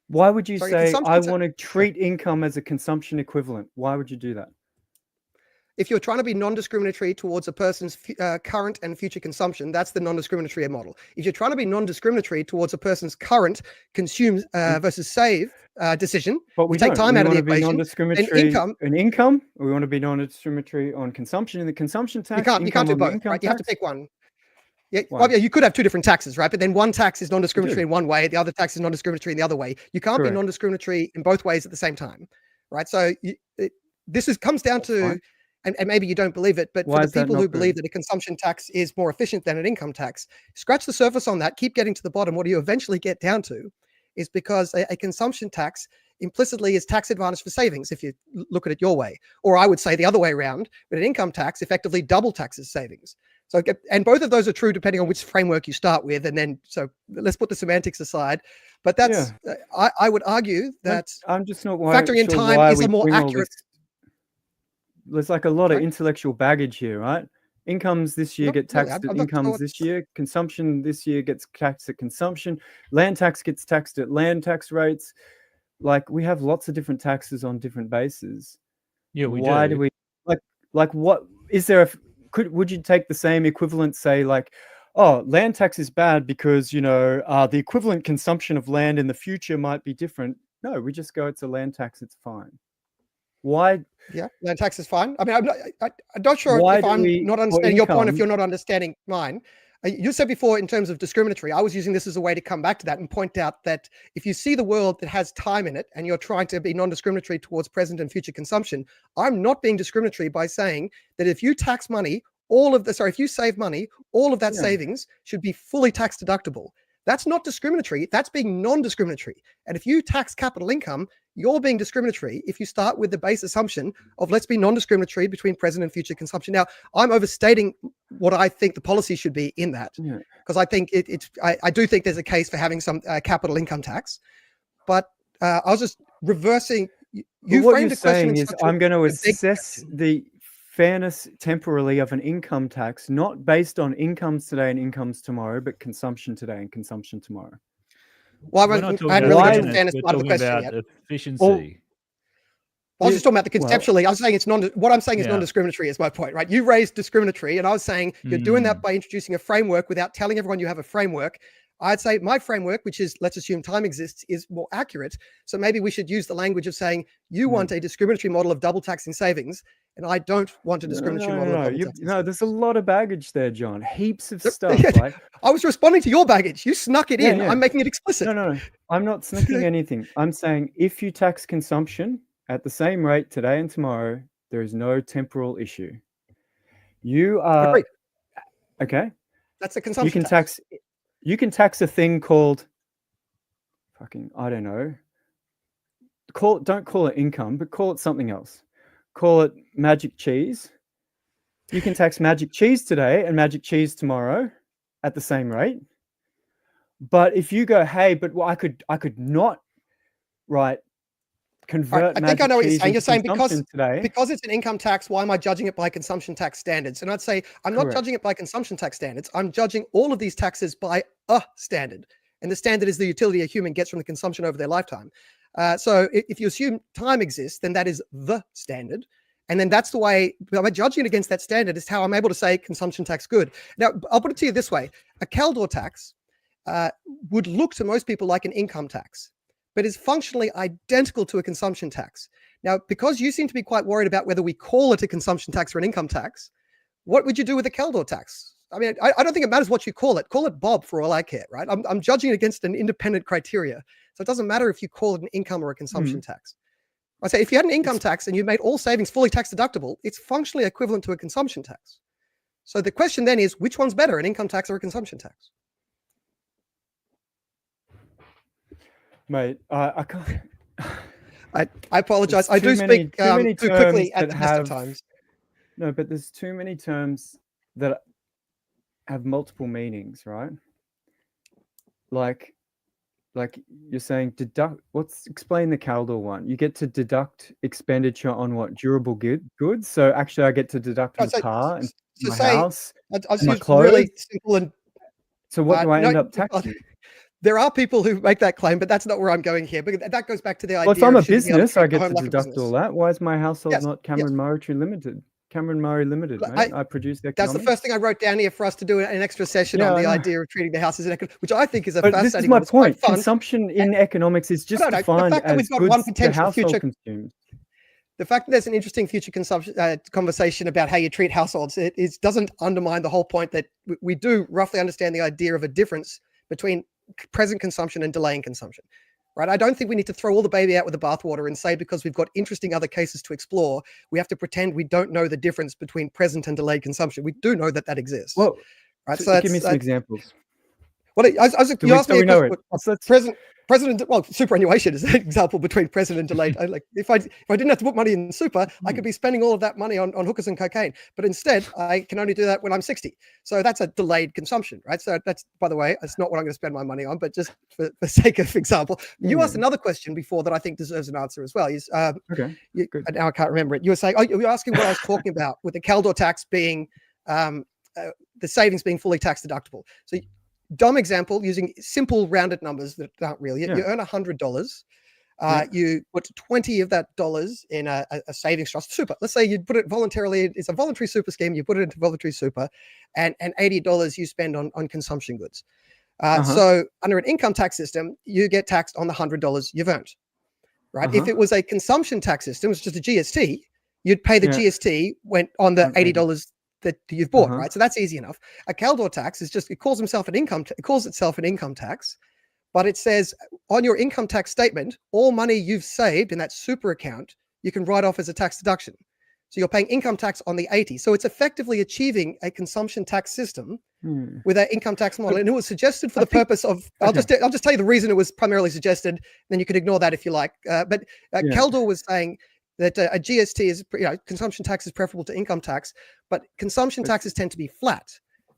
Why would you Sorry, say I want to treat income as a consumption equivalent? Why would you do that? If you're trying to be non-discriminatory towards a person's current and future consumption, that's the non-discriminatory model. If you're trying to be non-discriminatory towards a person's current consume versus save decision, but we take time out of the equation. Non-discriminatory income. We want to be non-discriminatory on consumption. In the consumption tax, you can't do both. Right? You have to pick one. Yeah, well, you could have two different taxes, right? But then one tax is non-discriminatory in one way, the other tax is non-discriminatory in the other way. You can't be non-discriminatory in both ways at the same time, right? So this comes down to, and maybe you don't believe it, but for the people who believe that a consumption tax is more efficient than an income tax, scratch the surface on that, keep getting to the bottom. What do you eventually get down to is because a consumption tax implicitly is tax advantage for savings, if you look at it your way. Or I would say the other way around, but an income tax effectively double taxes savings. So, and both of those are true depending on which framework you start with. And then, so let's put the semantics aside. But that's, I would argue that I'm just not factoring in time is a more accurate. There's like a lot of intellectual baggage here, right? Incomes this year get taxed at incomes this year. Consumption this year gets taxed at consumption. Land tax gets taxed at land tax rates. Like, we have lots of different taxes on different bases. Yeah, Why do we like what is there? Would you take the same equivalent, say like, oh, land tax is bad because the equivalent consumption of land in the future might be different? No, we just go, it's a land tax, it's fine. Why? Yeah, land tax is fine. I mean, I'm not sure if I'm not understanding your point, if you're not understanding mine. You said before in terms of discriminatory, I was using this as a way to come back to that and point out that if you see the world that has time in it and you're trying to be non-discriminatory towards present and future consumption, I'm not being discriminatory by saying that if you tax money, if you save money, all of that savings should be fully tax deductible. That's not discriminatory. That's being non-discriminatory. And if you tax capital income, you're being discriminatory if you start with the base assumption of let's be non-discriminatory between present and future consumption. Now, I'm overstating what I think the policy should be in that, because I think I do think there's a case for having some capital income tax, but I was just reversing. You framed a question in I'm going to assess the fairness temporally of an income tax, not based on incomes today and incomes tomorrow, but consumption today and consumption tomorrow. Well, I hadn't really got to the fairness part of the question yet. Efficiency. I was just talking about the conceptually. I was saying what I'm saying is non-discriminatory is my point, right? You raised discriminatory, and I was saying you're doing that by introducing a framework without telling everyone you have a framework. I'd say my framework, which is let's assume time exists, is more accurate. So maybe we should use the language of saying you want a discriminatory model of double taxing savings, and I don't want a discriminatory model of double taxing. No, there's a lot of baggage there, John. Heaps of stuff. Like, I was responding to your baggage. You snuck it in. I'm making it explicit. No. I'm not sneaking anything. I'm saying if you tax consumption at the same rate today and tomorrow, there is no temporal issue. You are Agreed. okay. That's a consumption tax. You can tax a thing called I don't know. Don't call it income, but call it something else. Call it magic cheese. You can tax magic cheese today and magic cheese tomorrow at the same rate. But if you go, hey, but I could not, right, convert. I think I know what you're saying. You're saying because it's an income tax, why am I judging it by consumption tax standards? And I'd say I'm not judging it by consumption tax standards. I'm judging all of these taxes by a standard, and the standard is the utility a human gets from the consumption over their lifetime. So if you assume time exists, then that is the standard. And then that's the way by judging it against that standard is how I'm able to say consumption tax good. Now, I'll put it to you this way. A Caldor tax would look to most people like an income tax, but is functionally identical to a consumption tax. Now, because you seem to be quite worried about whether we call it a consumption tax or an income tax, what would you do with a Caldor tax? I mean, I don't think it matters what you call it. Call it Bob for all I care, right? I'm judging it against an independent criteria. So it doesn't matter if you call it an income or a consumption tax. I say if you had an income tax and you made all savings fully tax deductible, it's functionally equivalent to a consumption tax. So the question then is, which one's better, an income tax or a consumption tax? Mate, I can't. I apologize. I do speak too quickly at the best of times. No, but there's too many terms that have multiple meanings, right? Like you're saying deduct. Explain the Caldor one. You get to deduct expenditure on what? Durable goods. So actually, I get to deduct my car and my house, and my clothes. Really simple and. So what do I end up taxing? There are people who make that claim, but that's not where I'm going here. But that goes back to the idea. Well, if I'm a business, I get to deduct all that. Why is my household not Cameron Murray Limited? Cameron Murray Limited, mate. I produce the economics. That's the first thing I wrote down here for us to do an extra session on the idea of treating the house as an economic, which I think is a fascinating. This is my point. Consumption in economics is just defined as goods the household consumes. The fact that there's an interesting future conversation about how you treat households, it doesn't undermine the whole point that we do roughly understand the idea of a difference between present consumption and delaying consumption, right? I don't think we need to throw all the baby out with the bathwater and say because we've got interesting other cases to explore, we have to pretend we don't know the difference between present and delayed consumption. We do know that exists. Well, right? So give me some examples. Well, you asked me present. Well, superannuation is an example between present and delayed. If I didn't have to put money in super, I could be spending all of that money on hookers and cocaine. But instead, I can only do that when I'm 60. So that's a delayed consumption, right? So that's, by the way, it's not what I'm going to spend my money on. But just for sake of example, you asked another question before that I think deserves an answer as well. Okay. Now I can't remember it. You were saying, you were asking what I was talking about with the Caldor tax being the savings being fully tax deductible. So. Dumb example, using simple rounded numbers that aren't real. You earn $100. You put 20 of that dollars in a savings trust super. Let's say you put it voluntarily. It's a voluntary super scheme. You put it into voluntary super, and $80 you spend on consumption goods. So under an income tax system, you get taxed on the $100 you've earned. Right? If it was a consumption tax system, it's just a GST. You'd pay the GST on the $80 that you've bought, right? So that's easy enough. A Caldor tax is just, it calls itself an income tax, but it says on your income tax statement, all money you've saved in that super account, you can write off as a tax deduction. So you're paying income tax on the 80. So it's effectively achieving a consumption tax system with that income tax model. And it was suggested for the purpose of, I'll just tell you the reason it was primarily suggested, then you could ignore that if you like. But Caldor was saying that a GST is, consumption tax is preferable to income tax, but consumption taxes tend to be flat.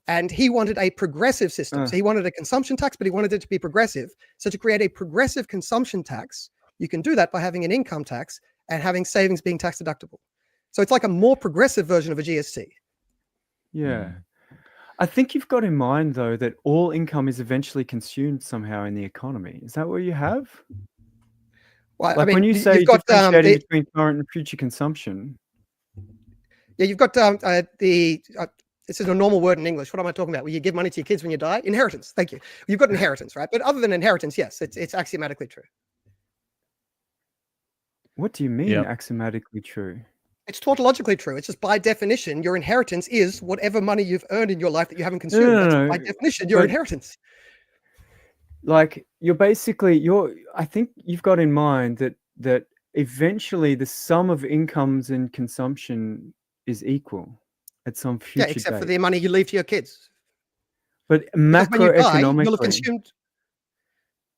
And he wanted a progressive system. So he wanted a consumption tax, but he wanted it to be progressive. So to create a progressive consumption tax, you can do that by having an income tax and having savings being tax deductible. So it's like a more progressive version of a GST. Yeah. I think you've got in mind, though, that all income is eventually consumed somehow in the economy. Is that what you have? Well, when you say differentiating between current and future consumption. Yeah, you've got this is a normal word in English. What am I talking about? Where you give money to your kids when you die? Inheritance. Thank you. You've got inheritance, right? But other than inheritance, yes, it's axiomatically true. What do you mean axiomatically true? It's tautologically true. It's just by definition, your inheritance is whatever money you've earned in your life that you haven't consumed. No. By definition, your inheritance. Like I think you've got in mind that eventually the sum of incomes and consumption is equal at some future except date. for the money you leave to your kids. But macroeconomically, you'll have consumed.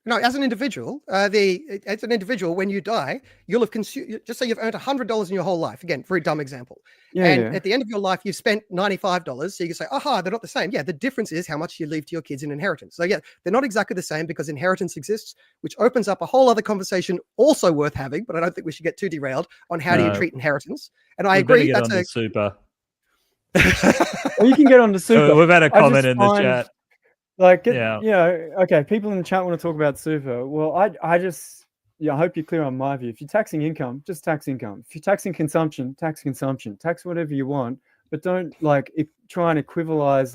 No, as an individual, when you die, you'll have consumed. Just say you've earned $100 in your whole life. Again, very dumb example. At the end of your life, you've spent $95. So you can say, aha, they're not the same. Yeah, the difference is how much you leave to your kids in inheritance. So yeah, they're not exactly the same because inheritance exists, which opens up a whole other conversation, also worth having. But I don't think we should get too derailed on how do you treat inheritance. And I agree. That's a super. Well, you can get on the super. We've had a comment in the chat. Like, okay, people in the chat want to talk about super. Well, I just, I hope you're clear on my view. If you're taxing income, just tax income. If you're taxing consumption, tax whatever you want, but don't try and equivalize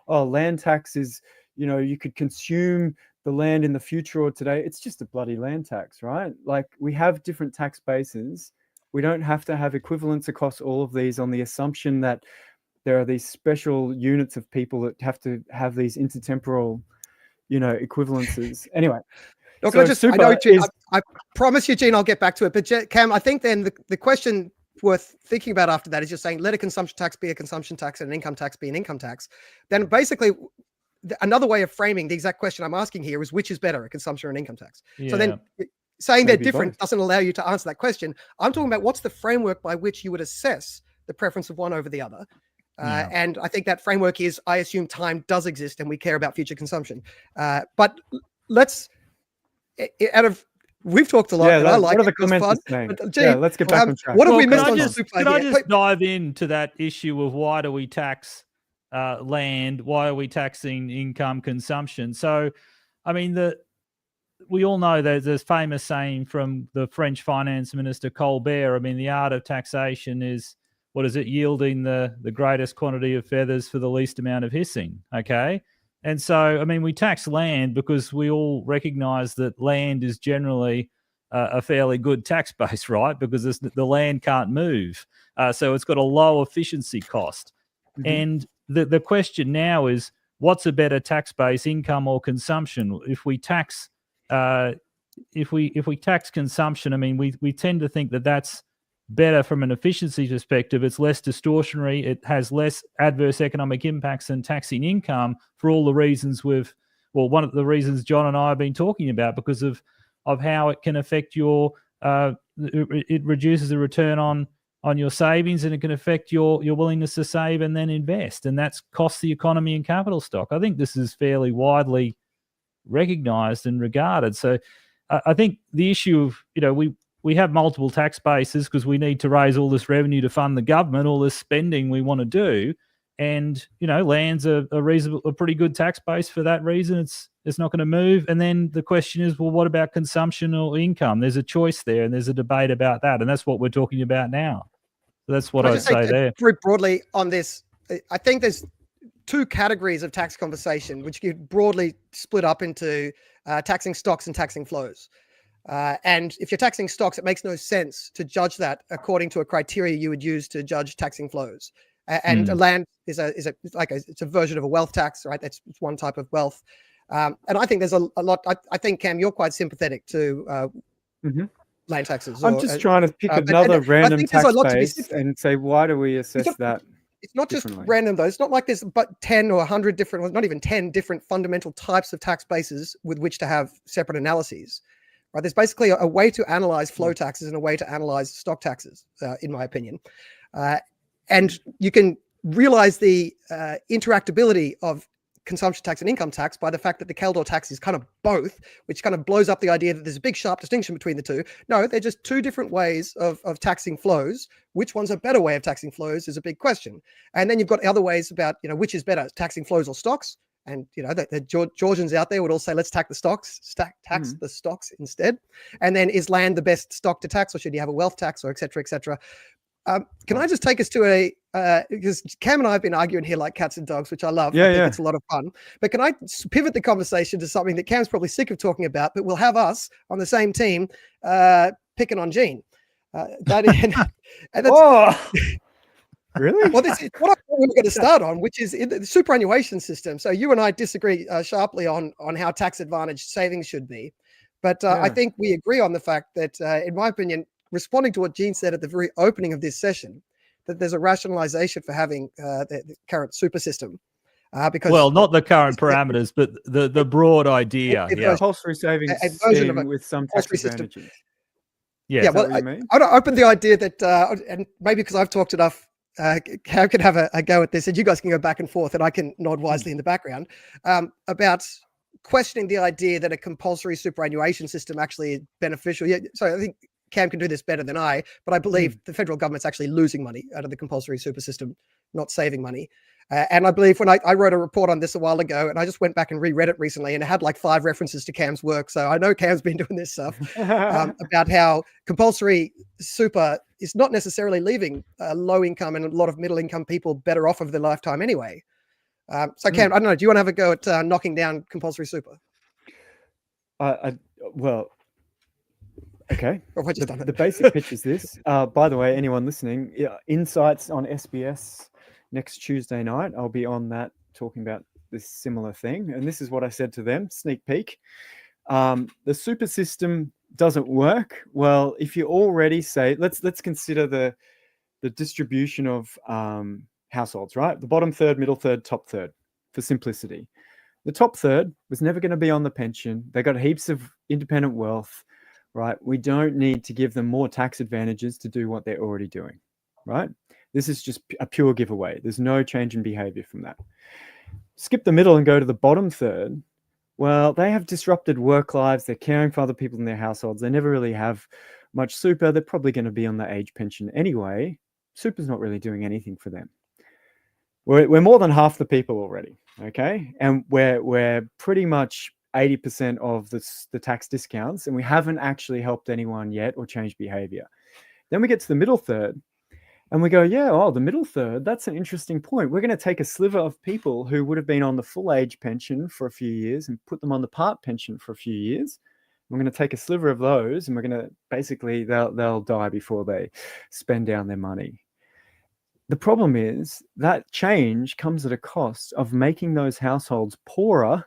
land tax is, you could consume the land in the future or today. It's just a bloody land tax, right? Like, we have different tax bases. We don't have to have equivalence across all of these on the assumption that there are these special units of people that have to have these intertemporal, equivalences. Anyway. Look, I promise you, Gene, I'll get back to it. But Cam, I think then the question worth thinking about after that is just saying, let a consumption tax be a consumption tax and an income tax be an income tax. Then basically, another way of framing the exact question I'm asking here is, which is better, a consumption or an income tax? Yeah. So then saying they're different doesn't allow you to answer that question. I'm talking about what's the framework by which you would assess the preference of one over the other. And I think that framework is, I assume time does exist and we care about future consumption. But we've talked a lot. And I like what are the comments saying? Let's get back on track. What have we missed on the super? Could I just dive into that issue of why do we tax land? Why are we taxing income consumption? So, I mean, we all know there's this famous saying from the French finance minister Colbert. I mean, the art of taxation is, what is it? Yielding the greatest quantity of feathers for the least amount of hissing. Okay. And so, I mean, we tax land because we all recognize that land is generally a fairly good tax base, right? Because the land can't move. So it's got a low efficiency cost. Mm-hmm. And the question now is, what's a better tax base, income or consumption? If we tax consumption, I mean, we tend to think that that's better from an efficiency perspective. It's less distortionary. It has less adverse economic impacts than taxing income for all the reasons one of the reasons John and I have been talking about, because of how it can affect it reduces the return on your savings, and it can affect your willingness to save and then invest. And that's cost the economy and capital stock. I think this is fairly widely recognized and regarded. So I think the issue of, we have multiple tax bases because we need to raise all this revenue to fund the government, all this spending we want to do. And, land's a pretty good tax base for that reason. It's not going to move. And then the question is, well, what about consumption or income? There's a choice there, and there's a debate about that. And that's what we're talking about now. So that's what I'd say there. Very broadly on this, I think there's two categories of tax conversation, which you broadly split up into taxing stocks and taxing flows. And if you're taxing stocks, it makes no sense to judge that according to a criteria you would use to judge taxing flows. And land is a version of a wealth tax, right? It's one type of wealth. And I think there's a lot. I think, Cam, you're quite sympathetic to land taxes. I'm just trying to pick another random tax base and say, why do we assess that? It's not just random, though. It's not like there's but 10 or 100 different, not even 10 different fundamental types of tax bases with which to have separate analyses. Right, there's basically a way to analyze flow taxes and a way to analyze stock taxes, in my opinion. And you can realize the interactability of consumption tax and income tax by the fact that the Kaldor tax is kind of both, which kind of blows up the idea that there's a big sharp distinction between the two. No, they're just two different ways of taxing flows. Which one's a better way of taxing flows is a big question. And then you've got other ways about, which is better, taxing flows or stocks. And the Georgians out there would all say, let's tax the stocks, tax the stocks instead. And then, is land the best stock to tax, or should you have a wealth tax, or et cetera, et cetera? Can I just take us to because Cam and I have been arguing here like cats and dogs, which I love. I think it's a lot of fun. But can I pivot the conversation to something that Cam's probably sick of talking about, but we'll have us on the same team picking on Gene. Really? Well, this is what we're going to start on, which is the superannuation system. So you and I disagree sharply on how tax advantaged savings should be. But I think we agree on the fact that, in my opinion, responding to what Gene said at the very opening of this session, that there's a rationalization for having the current super system. Because not the current parameters, but the broad idea. Compulsory savings scheme with some tax advantages. Yeah, well, I opened the idea that, and maybe because I've talked enough, Cam can have a go at this, and you guys can go back and forth, and I can nod wisely in the background, about questioning the idea that a compulsory superannuation system actually is beneficial. Yeah, so I think Cam can do this better than I, but I believe the federal government's actually losing money out of the compulsory super system, not saving money. And I believe when I wrote a report on this a while ago, and I just went back and reread it recently, and it had like 5 references to Cam's work. So I know Cam's been doing this stuff about how compulsory super is not necessarily leaving low income and a lot of middle income people better off over their lifetime anyway. So Cam, I don't know, do you want to have a go at knocking down compulsory super? Well, okay. The basic pitch is this. By the way, anyone listening, Insights on SBS next Tuesday night, I'll be on that talking about this similar thing. And this is what I said to them, sneak peek. The super system doesn't work. Well, if you already say, let's consider the distribution of households, right? The bottom third, middle third, top third, for simplicity. The top third was never going to be on the pension. They got heaps of independent wealth, right? We don't need to give them more tax advantages to do what they're already doing, right? This is just a pure giveaway. There's no change in behavior from that. Skip the middle and go to the bottom third. Well, they have disrupted work lives. They're caring for other people in their households. They never really have much super. They're probably going to be on the age pension anyway. Super's not really doing anything for them. We're more than half the people already, okay? And we're pretty much 80% of the tax discounts, and we haven't actually helped anyone yet or changed behavior. Then we get to the middle third, and we go, the middle third, that's an interesting point. We're going to take a sliver of people who would have been on the full age pension for a few years and put them on the part pension for a few years. We're going to take a sliver of those, and we're going to basically, they'll die before they spend down their money. The problem is that change comes at a cost of making those households poorer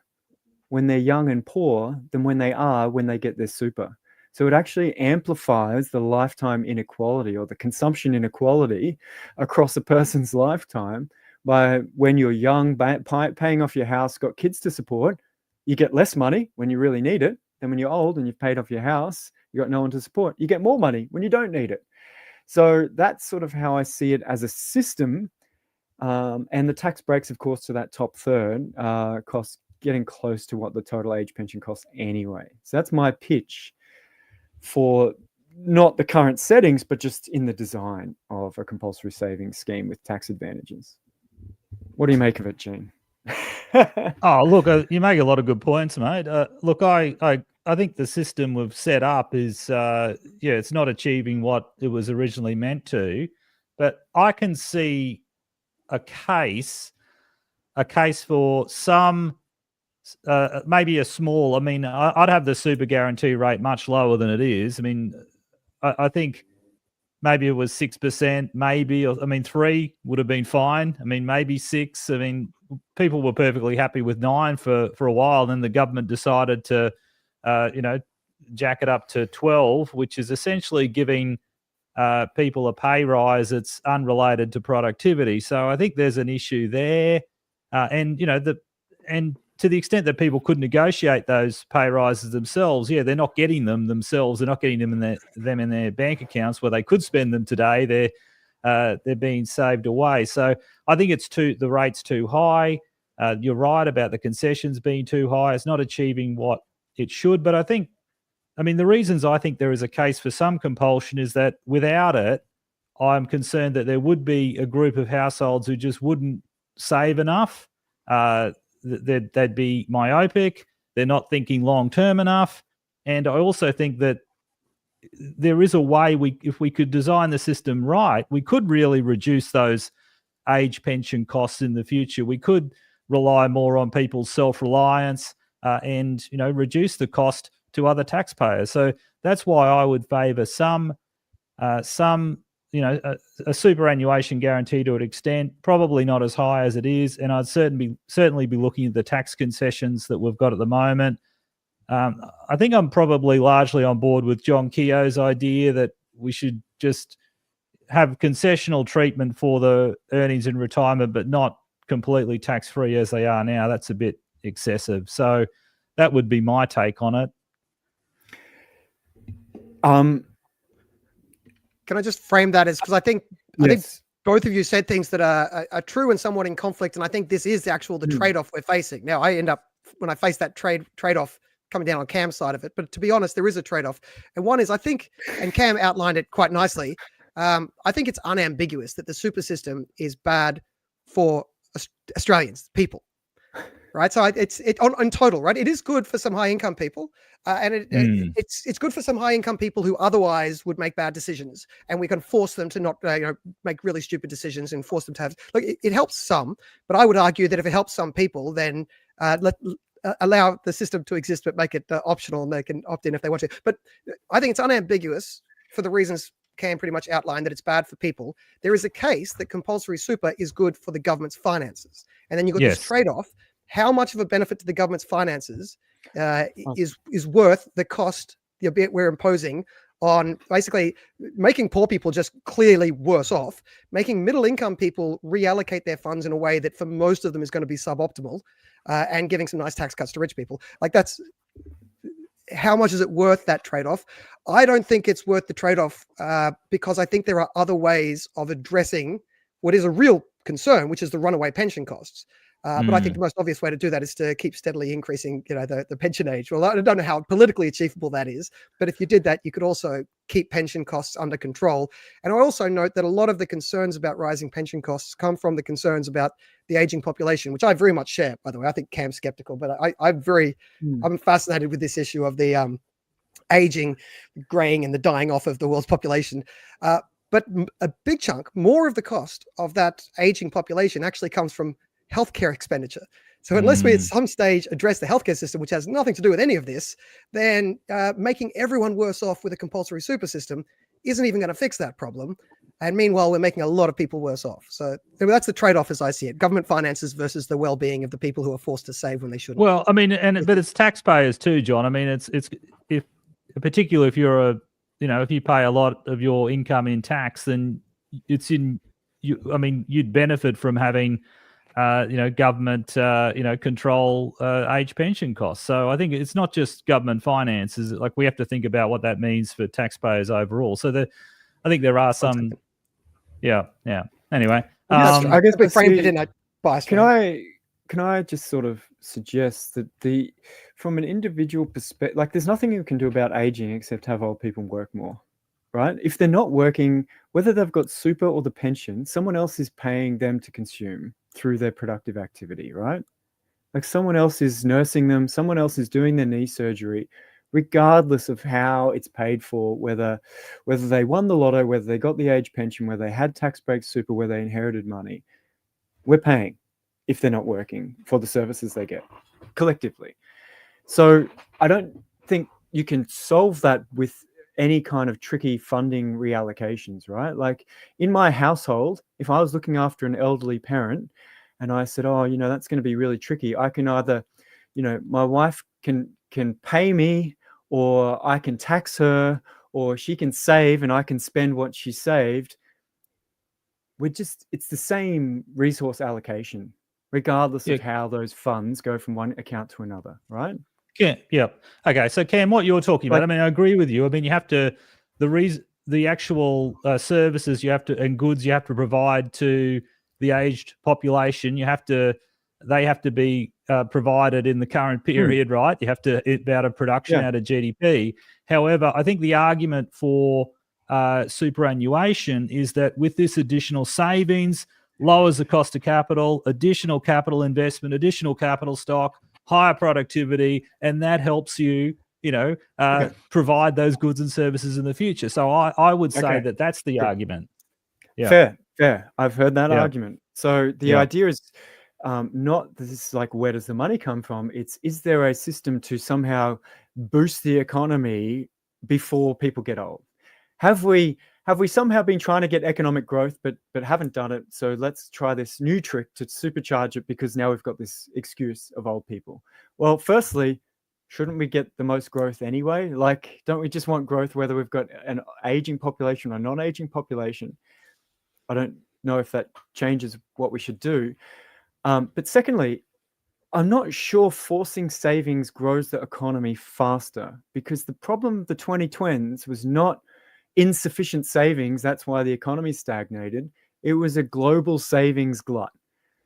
when they're young and poor than when they get their super. So it actually amplifies the lifetime inequality or the consumption inequality across a person's lifetime by when you're young, paying off your house, got kids to support, you get less money when you really need it. Then when you're old and you've paid off your house, you got no one to support, you get more money when you don't need it. So that's sort of how I see it as a system. And the tax breaks, of course, to that top third cost getting close to what the total age pension costs anyway. So that's my pitch for not the current settings, but just in the design of a compulsory savings scheme with tax advantages. What do you make of it, Gene? Oh, look, you make a lot of good points, mate. Look, I think the system we've set up is, it's not achieving what it was originally meant to, but I can see a case for some, maybe a small, I'd have the super guarantee rate much lower than it is. I think maybe it was 6%, maybe, 3 would have been fine. Maybe 6. People were perfectly happy with 9 for a while. Then the government decided to, jack it up to 12, which is essentially giving people a pay rise that's unrelated to productivity. So I think there's an issue there. And to the extent that people could negotiate those pay rises themselves, they're not getting them themselves. They're not getting them in their bank accounts where they could spend them today. They're being saved away. So I think the rate's too high. You're right about the concessions being too high. It's not achieving what it should. But I think, the reasons I think there is a case for some compulsion is that without it, I'm concerned that there would be a group of households who just wouldn't save enough. They'd be myopic. They're not thinking long-term enough. And I also think that there is a way if we could design the system right, we could really reduce those age pension costs in the future. We could rely more on people's self-reliance and reduce the cost to other taxpayers. So that's why I would favour a superannuation guarantee to an extent, probably not as high as it is, and I'd certainly be looking at the tax concessions that we've got at the moment. I think I'm probably largely on board with John Keogh's idea that we should just have concessional treatment for the earnings in retirement, but not completely tax-free as they are now, that's a bit excessive. So that would be my take on it. Can I just frame that as, because I think both of you said things that are true and somewhat in conflict, and I think this is the trade-off we're facing. Now, I end up, when I face that trade-off, coming down on Cam's side of it, but to be honest, there is a trade-off. And one is, I think, and Cam outlined it quite nicely, I think it's unambiguous that the super system is bad for Australians, people. Right, so it's on total, right? It is good for some high income people, and it's good for some high income people who otherwise would make bad decisions, and we can force them to not, make really stupid decisions and force them to have. Look, it helps some, but I would argue that if it helps some people, then allow the system to exist, but make it optional, and they can opt in if they want to. But I think it's unambiguous for the reasons Cam pretty much outlined, that it's bad for people. There is a case that compulsory super is good for the government's finances, and then you've got this trade-off. How much of a benefit to the government's finances is worth the cost we're imposing on basically making poor people just clearly worse off, making middle income people reallocate their funds in a way that for most of them is going to be suboptimal, and giving some nice tax cuts to rich people. Like, that's how much is it worth, that trade-off? I don't think it's worth the trade-off, because I think there are other ways of addressing what is a real concern, which is the runaway pension costs. But I think the most obvious way to do that is to keep steadily increasing, the pension age. Well, I don't know how politically achievable that is, but if you did that, you could also keep pension costs under control. And I also note that a lot of the concerns about rising pension costs come from the concerns about the aging population, which I very much share, by the way. I think Cam's skeptical, but I'm fascinated with this issue of the aging, graying, and the dying off of the world's population. But a big chunk, more of the cost of that aging population actually comes from healthcare expenditure. So unless we at some stage address the healthcare system, which has nothing to do with any of this, then making everyone worse off with a compulsory super system isn't even going to fix that problem. And meanwhile, we're making a lot of people worse off. So that's the trade-off as I see it: government finances versus the well-being of the people who are forced to save when they shouldn't. Well, I mean, but it's taxpayers too, John. I mean, it's if particularly if you're if you pay a lot of your income in tax, then you'd benefit from having government, control age pension costs. So I think it's not just government finances. Like, we have to think about what that means for taxpayers overall. So I think there are some, Anyway, I guess we framed it in a bias. Can I just sort of suggest that from an individual perspective, like, there's nothing you can do about aging except have old people work more, right? If they're not working, whether they've got super or the pension, someone else is paying them to consume through their productive activity, right? Like, someone else is nursing them, someone else is doing their knee surgery, regardless of how it's paid for, whether they won the lotto, whether they got the age pension, whether they had tax break super, whether they inherited money. We're paying, if they're not working, for the services they get collectively. So I don't think you can solve that with any kind of tricky funding reallocations, right? Like, in my household, if I was looking after an elderly parent and I said, that's going to be really tricky, I can either, my wife can pay me, or I can tax her, or she can save and I can spend what she saved. It's the same resource allocation, regardless of how those funds go from one account to another, right? Yeah. Okay. So, Cam, what you're talking about, I mean, I agree with you. I mean, you have to, the actual services and goods you have to provide to the aged population, they have to be provided in the current period, right? You have to out of production, out of GDP. However, I think the argument for superannuation is that with this additional savings, lowers the cost of capital, additional capital investment, additional capital stock, higher productivity, and that helps you, provide those goods and services in the future. So I would say that that's the argument. Yeah. Fair. I've heard that argument. So the idea is not this is like, where does the money come from? It's, is there a system to somehow boost the economy before people get old? Have we somehow been trying to get economic growth, but haven't done it? So let's try this new trick to supercharge it, because now we've got this excuse of old people. Well, firstly, shouldn't we get the most growth anyway? Like, don't we just want growth whether we've got an aging population or non-aging population? I don't know if that changes what we should do. But secondly, I'm not sure forcing savings grows the economy faster, because the problem of the 2010s was not insufficient savings. That's why the economy stagnated. It was a global savings glut.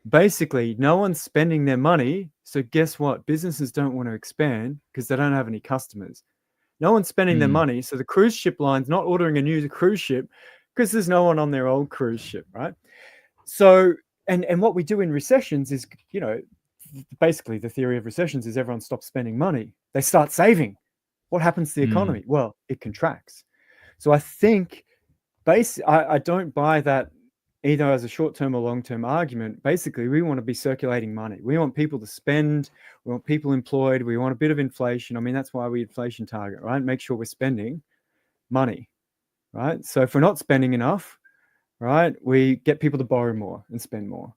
Basically, no one's spending their money. So guess what? Businesses don't want to expand because they don't have any customers. No one's spending their money. So the cruise ship line's not ordering a new cruise ship because there's no one on their old cruise ship, right? So, and what we do in recessions is, basically the theory of recessions is everyone stops spending money. They start saving. What happens to the economy? Well, it contracts. So I think I don't buy that either as a short-term or long-term argument. Basically, we want to be circulating money. We want people to spend. We want people employed. We want a bit of inflation. I mean, that's why we inflation target, right? Make sure we're spending money, right? So if we're not spending enough, right, we get people to borrow more and spend more.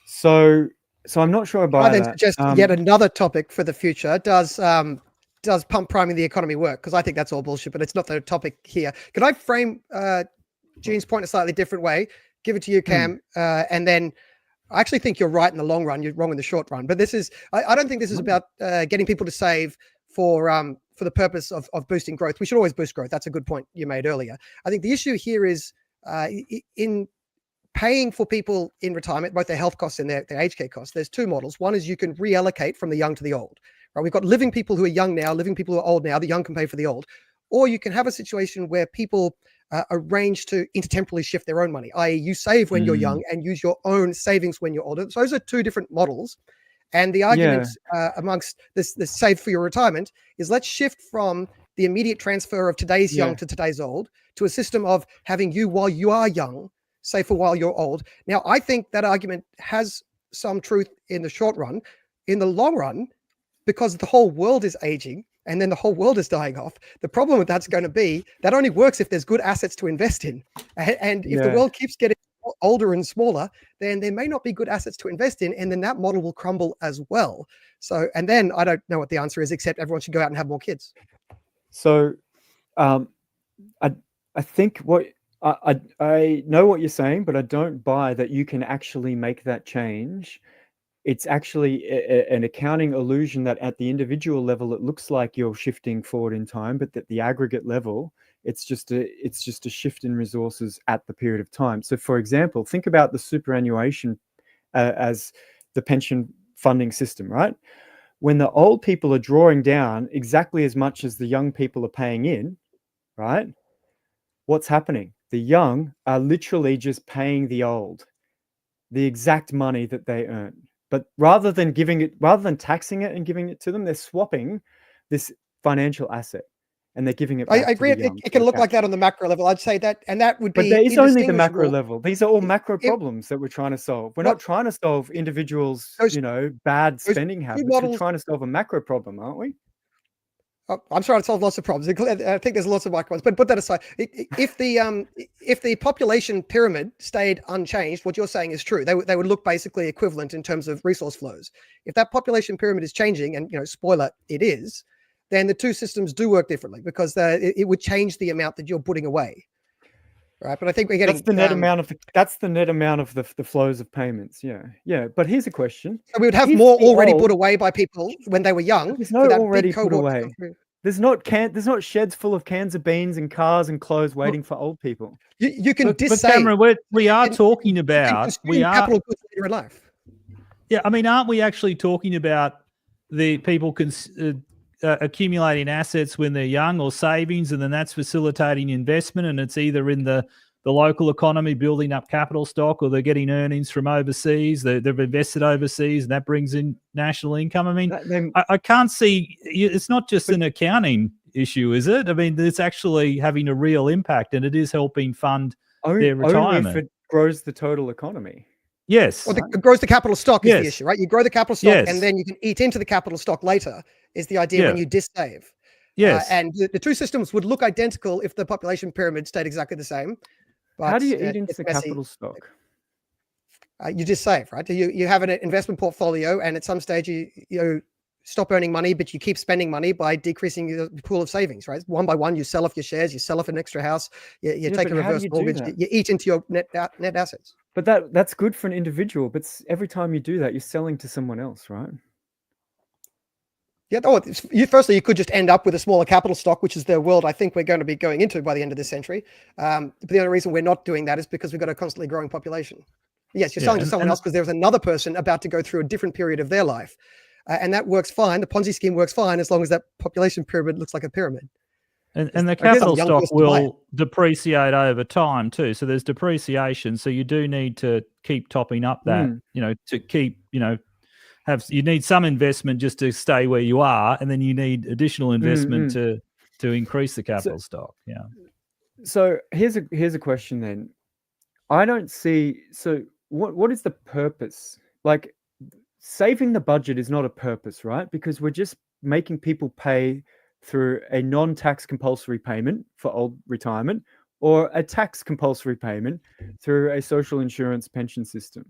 So I'm not sure about that. I then suggest yet another topic for the future. Does pump priming the economy work? Because I think that's all bullshit, but it's not the topic here. Could I frame Gene's point a slightly different way? Give it to you, Cam, and then I actually think you're right in the long run. You're wrong in the short run. But this is, I don't think this is about getting people to save for the purpose of boosting growth. We should always boost growth. That's a good point you made earlier. I think the issue here is in paying for people in retirement, both their health costs and their aged care costs. There's two models. One is you can reallocate from the young to the old. Right? We've got living people who are young now, living people who are old now. The young can pay for the old. Or you can have a situation where people arrange to intertemporally shift their own money, i.e. you save when you're young and use your own savings when you're older. So those are two different models. And the argument amongst this save for your retirement is let's shift from the immediate transfer of today's young to today's old to a system of having you while you are young, save for while you're old. Now, I think that argument has some truth in the short run. In the long run, because the whole world is aging, and then the whole world is dying off. The problem with that's going to be that only works if there's good assets to invest in. And if the world keeps getting older and smaller, then there may not be good assets to invest in. And then that model will crumble as well. So, and then I don't know what the answer is, except everyone should go out and have more kids. So I think I know what you're saying, but I don't buy that you can actually make that change. It's actually an accounting illusion that at the individual level, it looks like you're shifting forward in time, but at the aggregate level, it's just a shift in resources at the period of time. So for example, think about the superannuation as the pension funding system, right? When the old people are drawing down exactly as much as the young people are paying in, right? What's happening? The young are literally just paying the old, the exact money that they earn. But rather than taxing it and giving it to them, they're swapping this financial asset and they're giving it back. I agree. It can look like that on the macro level. I'd say that, and that would be. But there is only the macro level. These are all macro problems that we're trying to solve. We're not trying to solve individuals, bad spending habits. We're trying to solve a macro problem, aren't we? I'm trying to solve lots of problems. I think there's lots of micro ones, but put that aside. If the population pyramid stayed unchanged, what you're saying is true. They would look basically equivalent in terms of resource flows. If that population pyramid is changing, and spoiler, it is, then the two systems do work differently because it would change the amount that you're putting away. Right, but I think we're getting that's the net amount of the flows of payments. Yeah. But here's a question: so we would have more already put away by people when they were young. There's no already put away. There's not sheds full of cans of beans and cars and clothes waiting for old people. You can but Cameron, we are talking about capital goods later in life. Yeah, I mean, aren't we actually talking about the people accumulating assets when they're young or savings, and then that's facilitating investment, and it's either in the local economy building up capital stock, or they're getting earnings from overseas, they've invested overseas, and that brings in national income. I mean, I can't see, it's not just an accounting issue, is it? I mean, it's actually having a real impact, and it is helping fund their retirement. Only if it grows the total economy. Yes. Well, it grows the capital stock is the issue, right? You grow the capital stock and then you can eat into the capital stock later is the idea when you dissave. Yes. And the two systems would look identical if the population pyramid stayed exactly the same. But how do you eat into the capital stock? You just save, right? You have an investment portfolio, and at some stage you stop earning money, but you keep spending money by decreasing your pool of savings, right? One by one, you sell off your shares, you sell off an extra house, you take a reverse mortgage, you eat into your net assets. But that's good for an individual. But every time you do that, you're selling to someone else, right? Yeah. Oh, firstly, you could just end up with a smaller capital stock, which is the world I think we're going to be going into by the end of this century. But the only reason we're not doing that is because we've got a constantly growing population. Yes, you're selling to someone else because there's another person about to go through a different period of their life. And that works fine. The Ponzi scheme works fine as long as that population pyramid looks like a pyramid. And the capital stock will depreciate over time too. So there's depreciation. So you do need to keep topping up that, to keep, you need some investment just to stay where you are, and then you need additional investment to increase the capital stock. Yeah. So here's a question then. I don't see. So what is the purpose? Like, saving the budget is not a purpose, right? Because we're just making people pay through a non-tax compulsory payment for old retirement, or a tax compulsory payment through a social insurance pension system.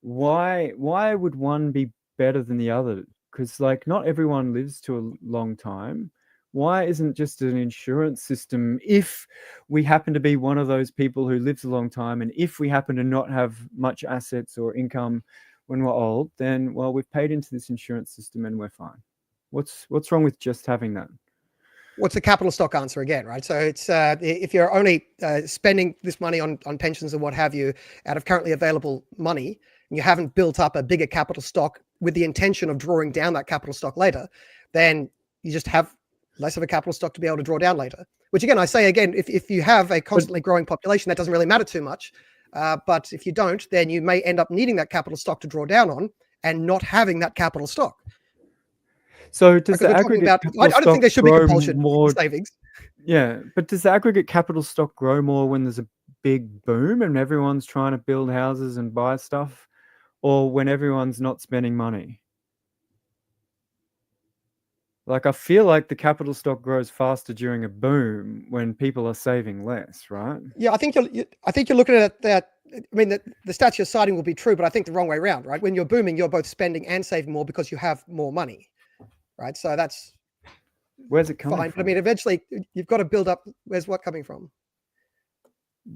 Why would one be better than the other? Because not everyone lives to a long time. Why isn't just an insurance system, if we happen to be one of those people who lives a long time, and if we happen to not have much assets or income when we're old, then we've paid into this insurance system and we're fine. What's wrong with just having that? What's the capital stock answer again, right? So it's if you're only spending this money on pensions and what have you out of currently available money, and you haven't built up a bigger capital stock with the intention of drawing down that capital stock later, then you just have less of a capital stock to be able to draw down later. Which again, I say again, if you have a constantly growing population, that doesn't really matter too much. But if you don't, then you may end up needing that capital stock to draw down on and not having that capital stock. So does the aggregate I don't think there should be compulsion more savings. Yeah, but does the aggregate capital stock grow more when there's a big boom and everyone's trying to build houses and buy stuff, or when everyone's not spending money? I feel like the capital stock grows faster during a boom when people are saving less, right? Yeah, I think you're looking at that. I mean, the stats you're citing will be true, but I think the wrong way around, right? When you're booming, you're both spending and saving more because you have more money. Right, so that's where's it coming fine. from? But I mean, eventually you've got to build up. Where's what coming from?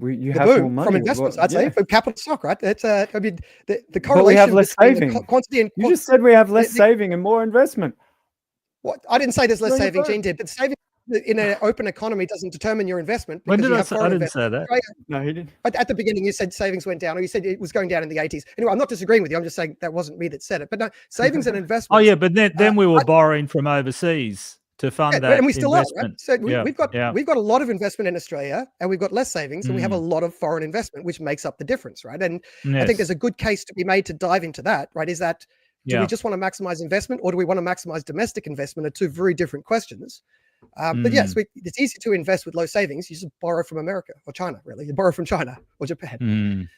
You have more money from investments. I'd say from capital stock, right? It's I mean, the correlation. But we have less saving. Quantity and you just said we have less saving and more investment. What I didn't say there's less saving. Gene did, but saving in an open economy doesn't determine your investment. When did I say? I didn't say that. No, he didn't. At the beginning, you said savings went down, or you said it was going down in the 80s. Anyway, I'm not disagreeing with you. I'm just saying that wasn't me that said it. But no, savings and investment. Oh yeah, but then we were borrowing from overseas to fund that, and we still investment. Are. Right? So we've got a lot of investment in Australia, and we've got less savings, and we have a lot of foreign investment, which makes up the difference, right? And I think there's a good case to be made to dive into that, right? Is that do we just want to maximize investment, or do we want to maximize domestic investment? Are two very different questions. But yes, it's easy to invest with low savings. You just borrow from America or China, really. You borrow from China or Japan,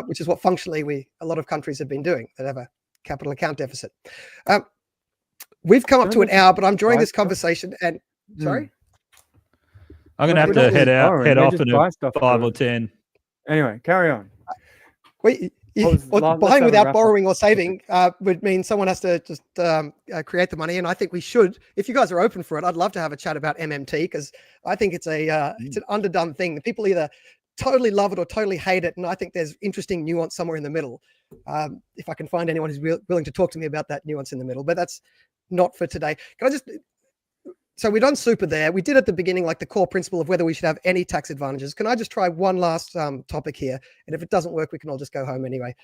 which is what functionally a lot of countries have been doing that have a capital account deficit. We've come up to an hour, but I'm enjoying this conversation. And sorry, I'm going to have to head off in 5 or 10. Anyway, carry on. Buying without borrowing or saving would mean someone has to just create the money, and I think we should. If you guys are open for it, I'd love to have a chat about MMT, because I think it's it's an underdone thing. People either totally love it or totally hate it, and I think there's interesting nuance somewhere in the middle. If I can find anyone who's willing to talk to me about that nuance in the middle, but that's not for today. Can I just? So we've done super there. We did at the beginning, the core principle of whether we should have any tax advantages. Can I just try one last topic here? And if it doesn't work, we can all just go home anyway.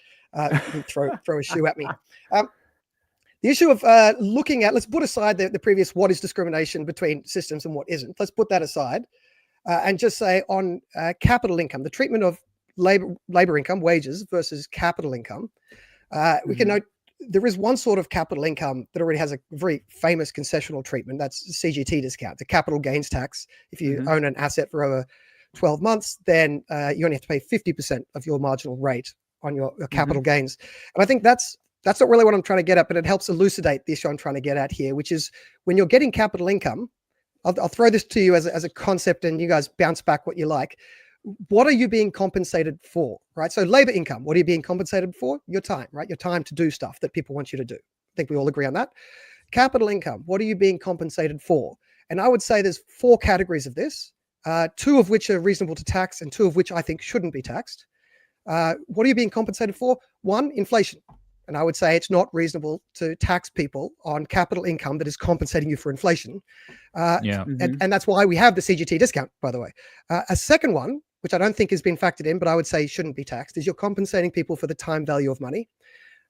Throw a shoe at me. The issue of looking at, let's put aside the previous what is discrimination between systems and what isn't. Let's put that aside and just say on capital income, the treatment of labor income, wages versus capital income. We can note there is one sort of capital income that already has a very famous concessional treatment. That's CGT discount, the capital gains tax. If you own an asset for over 12 months, then you only have to pay 50% of your marginal rate on your capital gains. And I think that's not really what I'm trying to get at, but it helps elucidate the issue I'm trying to get at here, which is when you're getting capital income, I'll throw this to you as a concept, and you guys bounce back what you like. What are you being compensated for, right? So labor income, what are you being compensated for? Your time, right? Your time to do stuff that people want you to do. I think we all agree on that. Capital income, what are you being compensated for? And I would say there's 4 categories of this, 2 of which are reasonable to tax and 2 of which I think shouldn't be taxed. What are you being compensated for? One, inflation. And I would say it's not reasonable to tax people on capital income that is compensating you for inflation. And that's why we have the CGT discount, by the way. A second one, which I don't think has been factored in, but I would say shouldn't be taxed, is you're compensating people for the time value of money.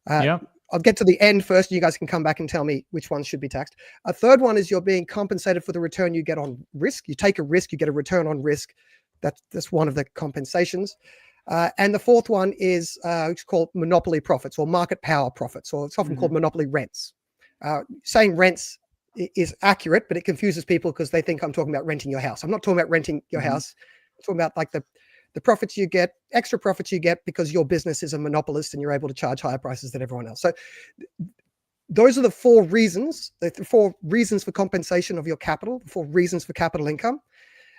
I'll get to the end first. You guys can come back and tell me which ones should be taxed. A third one is you're being compensated for the return you get on risk. You take a risk, you get a return on risk. That's one of the compensations. And the fourth one is it's called monopoly profits or market power profits, or it's often called monopoly rents. Saying rents is accurate, but it confuses people because they think I'm talking about renting your house. I'm not talking about renting your house. I'm talking about like the profits you get, extra profits you get because your business is a monopolist and you're able to charge higher prices than everyone else. So those are the four reasons for compensation of your capital, the four reasons for capital income.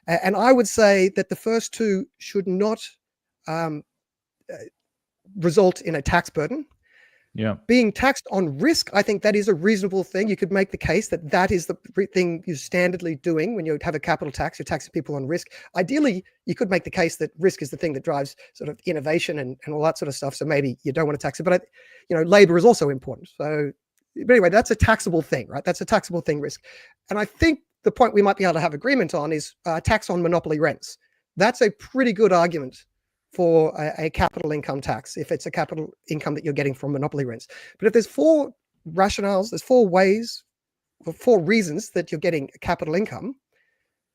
And I would say that the first two should not result in a tax burden. Being taxed on risk, I think that is a reasonable thing. You could make the case that is the thing you're standardly doing when you have a capital tax. You're taxing people on risk. Ideally, you could make the case that risk is the thing that drives sort of innovation and all that sort of stuff. So maybe you don't want to tax it, but labor is also important. So, but anyway, that's a taxable thing, right? That's a taxable thing, risk. And I think the point we might be able to have agreement on is tax on monopoly rents. That's a pretty good argument for a capital income tax, if it's a capital income that you're getting from monopoly rents. But if there's four rationales, there's four reasons that you're getting a capital income,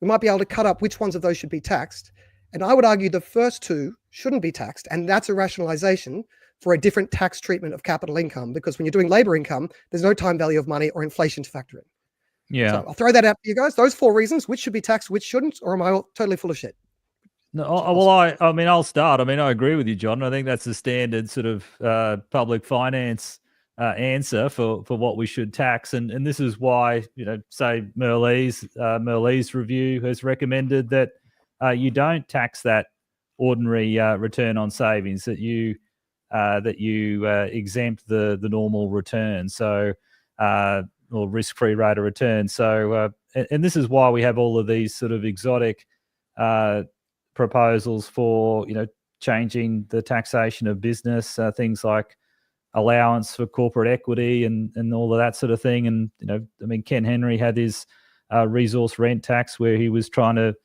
we might be able to cut up which ones of those should be taxed. And I would argue the first two shouldn't be taxed. And that's a rationalization for a different tax treatment of capital income, because when you're doing labor income, there's no time value of money or inflation to factor in. So I'll throw that out to you guys. Those four reasons, which should be taxed, which shouldn't, or am I totally full of shit? No, well, I mean, I'll start. I mean, I agree with you, John. I think that's the standard sort of public finance answer for what we should tax, and this is why say Merlee's review has recommended that you don't tax that ordinary return on savings, that you exempt the normal return, so or risk-free rate of return. So and this is why we have all of these sort of exotic proposals for changing the taxation of business, things like allowance for corporate equity and all of that sort of thing. And I mean, Ken Henry had his resource rent tax where he was trying to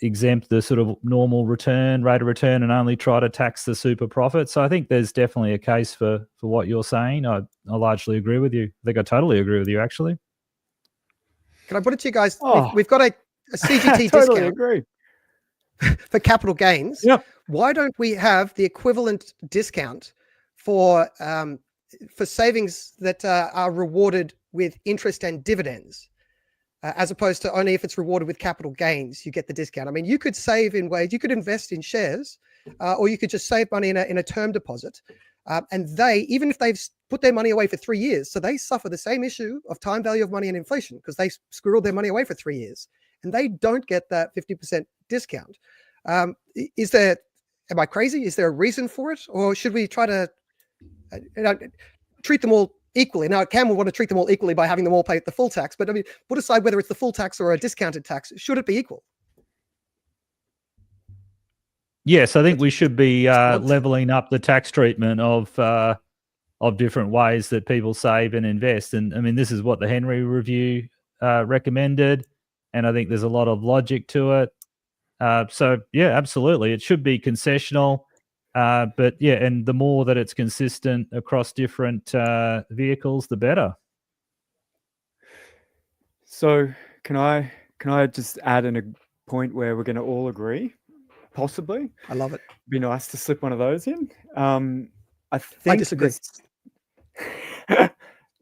exempt the sort of normal rate of return and only try to tax the super profit. So I think there's definitely a case for what you're saying. I largely agree with you. I think I totally agree with you, actually. Can I put it to you guys? We've got a CGT totally discount agree. for capital gains. Why don't we have the equivalent discount for savings that are rewarded with interest and dividends, as opposed to only if it's rewarded with capital gains, you get the discount? I mean, you could save in ways, you could invest in shares, or you could just save money in a term deposit. And even if they've put their money away for 3 years, so they suffer the same issue of time value of money and inflation because they squirreled their money away for 3 years, and they don't get that 50% discount. Am I crazy? Is there a reason for it? Or should we try to treat them all equally? Now, Cam will want to treat them all equally by having them all pay the full tax, but I mean, put aside whether it's the full tax or a discounted tax, should it be equal? Yes, I think we should be leveling up the tax treatment of different ways that people save and invest. And I mean, this is what the Henry Review recommended, and I think there's a lot of logic to it. So yeah, absolutely, it should be concessional. But yeah, and the more that it's consistent across different vehicles, the better. So can I just add in a point where we're going to all agree? Possibly. I love it. Be nice to slip one of those in. I disagree.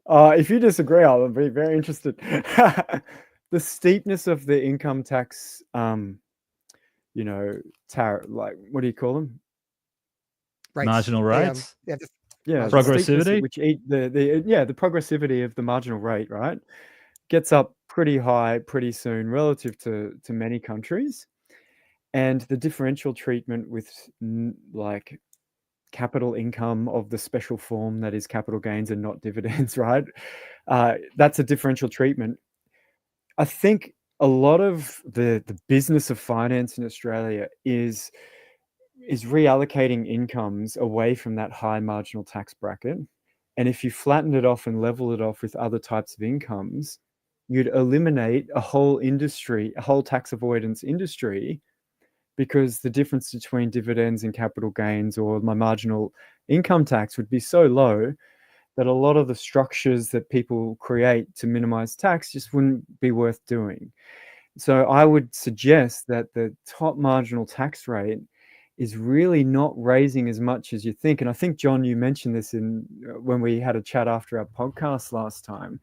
If you disagree, I'll be very interested. The steepness of the income tax, like, what do you call them? Rates. Marginal rates. Progressivity, which the progressivity of the marginal rate, right, gets up pretty high pretty soon relative to many countries. And the differential treatment with like capital income of the special form that is capital gains and not dividends, right? That's a differential treatment. I think a lot of the business of finance in Australia is is reallocating incomes away from that high marginal tax bracket. And if you flatten it off and level it off with other types of incomes, you'd eliminate a whole industry, a whole tax avoidance industry, because the difference between dividends and capital gains or my marginal income tax would be so low that a lot of the structures that people create to minimize tax just wouldn't be worth doing. So I would suggest that the top marginal tax rate is really not raising as much as you think. And I think, John, you mentioned this when we had a chat after our podcast last time.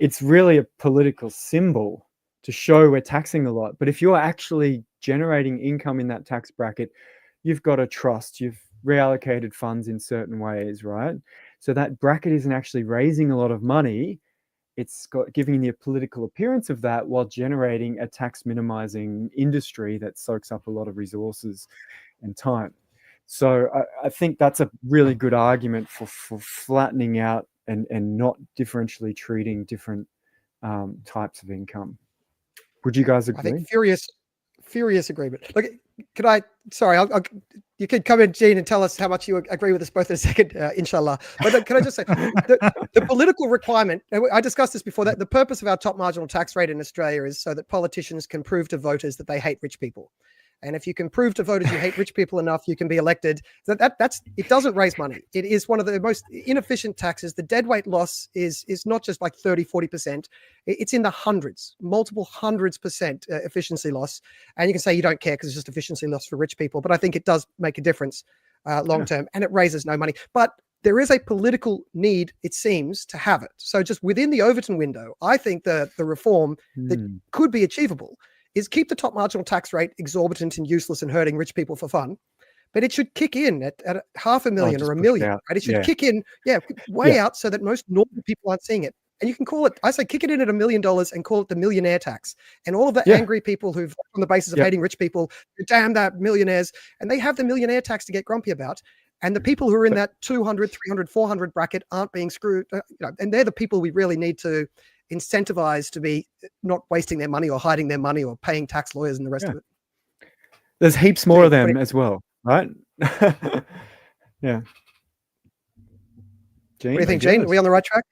It's really a political symbol to show we're taxing a lot. But if you're actually generating income in that tax bracket, you've got a trust, you've reallocated funds in certain ways, right? So that bracket isn't actually raising a lot of money. It's giving the political appearance of that while generating a tax minimizing industry that soaks up a lot of resources and time. So I think that's a really good argument for flattening out and not differentially treating different types of income. Would you guys agree? I think furious agreement. Look, could I? Sorry, you could come in, Gene, and tell us how much you agree with us both in a second, inshallah. But can I just say, the political requirement, and I discussed this before, that the purpose of our top marginal tax rate in Australia is so that politicians can prove to voters that they hate rich people. And if you can prove to voters you hate rich people enough, you can be elected. That's it doesn't raise money. It is one of the most inefficient taxes. The deadweight loss is not just like 30, 40%. It's in the hundreds, multiple hundreds percent efficiency loss. And you can say you don't care because it's just efficiency loss for rich people. But I think it does make a difference long term, and it raises no money. But there is a political need, it seems, to have it. So just within the Overton window, I think the reform that could be achievable is keep the top marginal tax rate exorbitant and useless and hurting rich people for fun. But it should kick in at $500,000 or $1 million, right? It should kick in, way out so that most normal people aren't seeing it. And you can call it, I say, kick it in at $1 million and call it the millionaire tax. And all of the angry people who've, on the basis of hating rich people, damn that millionaires, and they have the millionaire tax to get grumpy about. And the people who are in that 200, 300, 400 bracket aren't being screwed, and they're the people we really need to incentivize to be not wasting their money or hiding their money or paying tax lawyers and the rest of it. There's heaps more of them as well, right? Yeah. Gene, what do you think, Gene? Are we on the right track?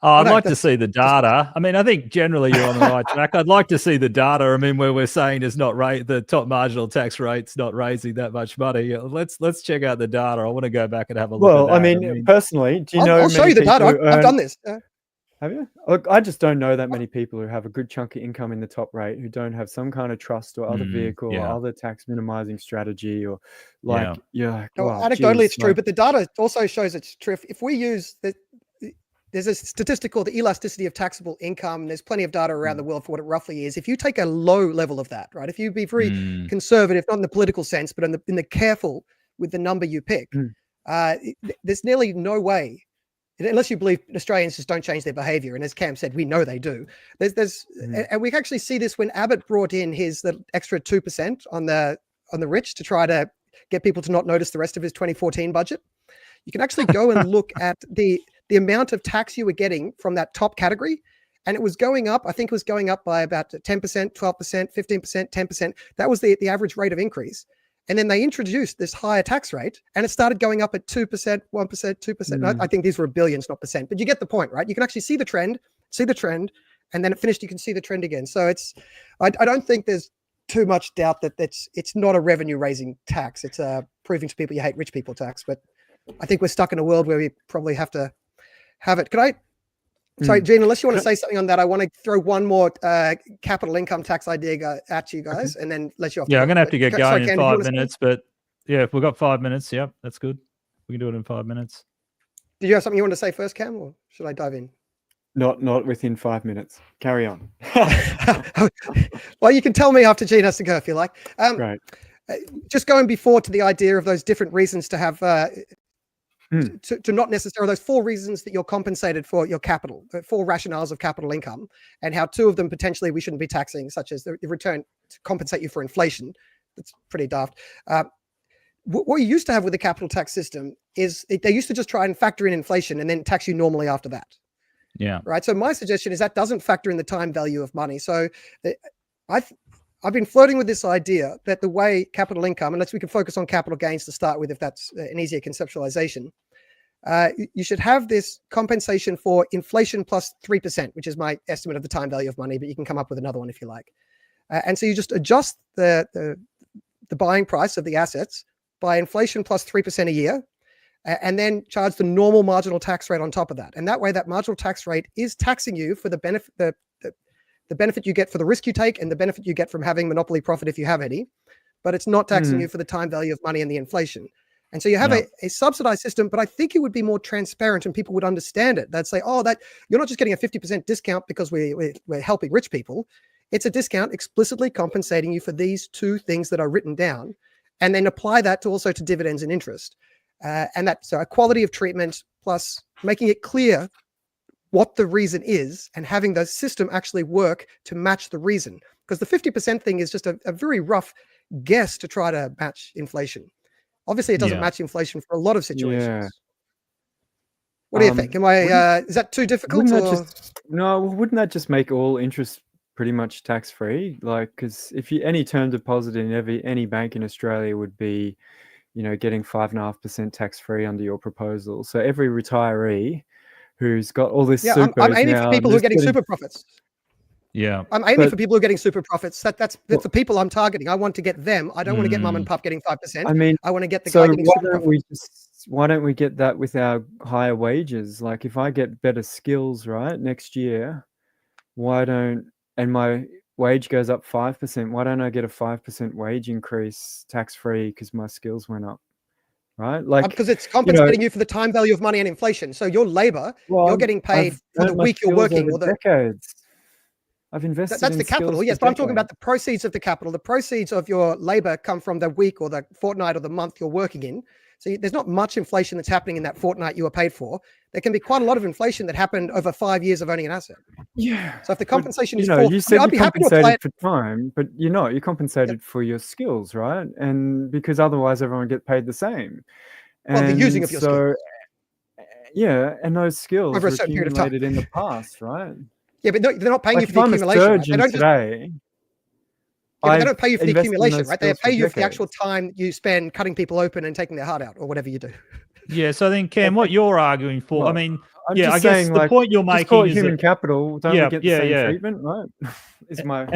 I'd like to see the data. I mean, I think generally you're on the right track. I'd like to see the data. I mean, where we're saying is not the top marginal tax rate's not raising that much money. Let's check out the data. I want to go back and have a look. Well, at that. I mean, personally, do you know? I'll show you the data. I've done this. Have you? Look, I just don't know that many people who have a good chunk of income in the top rate who don't have some kind of trust or other vehicle or other tax minimizing strategy or anecdotally, it's true, but the data also shows it's true. If we use there's a statistic called the elasticity of taxable income. There's plenty of data around the world for what it roughly is. If you take a low level of that, right? If you be very conservative, not in the political sense, but in the careful with the number you pick, there's nearly no way, unless you believe Australians just don't change their behavior. And as Cam said, we know they do. And we actually see this when Abbott brought in the extra 2% on the rich to try to get people to not notice the rest of his 2014 budget. You can actually go and look at the amount of tax you were getting from that top category. And it was going up. I think it was going up by about 10%, 12%, 15%, 10%. That was the average rate of increase. And then they introduced this higher tax rate and it started going up at 2%, 1%, 2%. I think these were billions, not percent, but you get the point, right? You can actually see the trend, and then it finished, you can see the trend again. So I don't think there's too much doubt that it's not a revenue raising tax. It's proving to people you hate rich people tax. But I think we're stuck in a world where we probably have to have it. Could I? Sorry, Gene, unless you want to say something on that, I want to throw one more capital income tax idea at you guys, and then let you off. Yeah, I'm going to have to get going in 5 minutes, but yeah, if we've got 5 minutes, yeah, that's good. We can do it in 5 minutes. Did you have something you want to say first, Cam, or should I dive in? Not within 5 minutes. Carry on. Well, you can tell me after Gene has to go if you like. Right. Just going before to the idea of those different reasons to have to not necessarily those 4 reasons that you're compensated for your capital, 4 rationales of capital income, and how 2 of them potentially we shouldn't be taxing, such as the return to compensate you for inflation. That's pretty daft. What you used to have with the capital tax system is they used to just try and factor in inflation and then tax you normally after that. Yeah. Right. So my suggestion is that doesn't factor in the time value of money. So I I've been flirting with this idea that the way capital income, unless we can focus on capital gains to start with, if that's an easier conceptualization, you should have this compensation for inflation plus 3%, which is my estimate of the time value of money, but you can come up with another one if you like. And so you just adjust the buying price of the assets by inflation plus 3% a year, and then charge the normal marginal tax rate on top of that. And that way, that marginal tax rate is taxing you for the benefit, the benefit you get for the risk you take and the benefit you get from having monopoly profit if you have any, but it's not taxing you for the time value of money and the inflation. And so you have a subsidized system, but I think it would be more transparent and people would understand it. They'd say, oh, that you're not just getting a 50% discount because we're helping rich people. It's a discount explicitly compensating you for these two things that are written down, and then apply that to dividends and interest. And that's a quality of treatment plus making it clear what the reason is and having the system actually work to match the reason. Because the 50% thing is just a very rough guess to try to match inflation. Obviously, it doesn't match inflation for a lot of situations. Yeah. What do you think? Is that too difficult? Wouldn't that just make all interest pretty much tax-free? Like, because if any term deposit in any bank in Australia would be, getting 5.5% tax-free under your proposal. So every retiree who's got all this super, I'm aiming for people who are getting super profits. Yeah, I'm aiming for people who are getting super profits. That's the people I'm targeting. I want to get them. I don't want to get mum and pop getting 5%. I mean, I want to get the guy getting super profits. Why don't we get that with our higher wages? Like, if I get better skills, right, next year, and my wage goes up 5%, why don't I get a 5% wage increase tax-free because my skills went up? Right, like because it's compensating you for the time value of money and inflation. So your labor, you're getting paid for the week you're working. Or decades. I've invested. That's the capital, yes. But I'm talking about the proceeds of the capital. The proceeds of your labor come from the week or the fortnight or the month you're working in. So there's not much inflation that's happening in that fortnight you were paid for. There can be quite a lot of inflation that happened over 5 years of owning an asset. Yeah. So if the compensation is you said I'd be compensated for time, but you're compensated for your skills, right? And because otherwise everyone get paid the same. Well, the using of your skills. Yeah, and those skills were accumulated in the past, right? Yeah, but they're not paying you for the accumulation. Right? They don't they don't pay you for the accumulation, right? They pay you for the actual time you spend cutting people open and taking their heart out or whatever you do. Yeah, so I think, Cam, what you're arguing for, well, I mean, I guess the point you're making call is human capital. Don't we get the same treatment, right?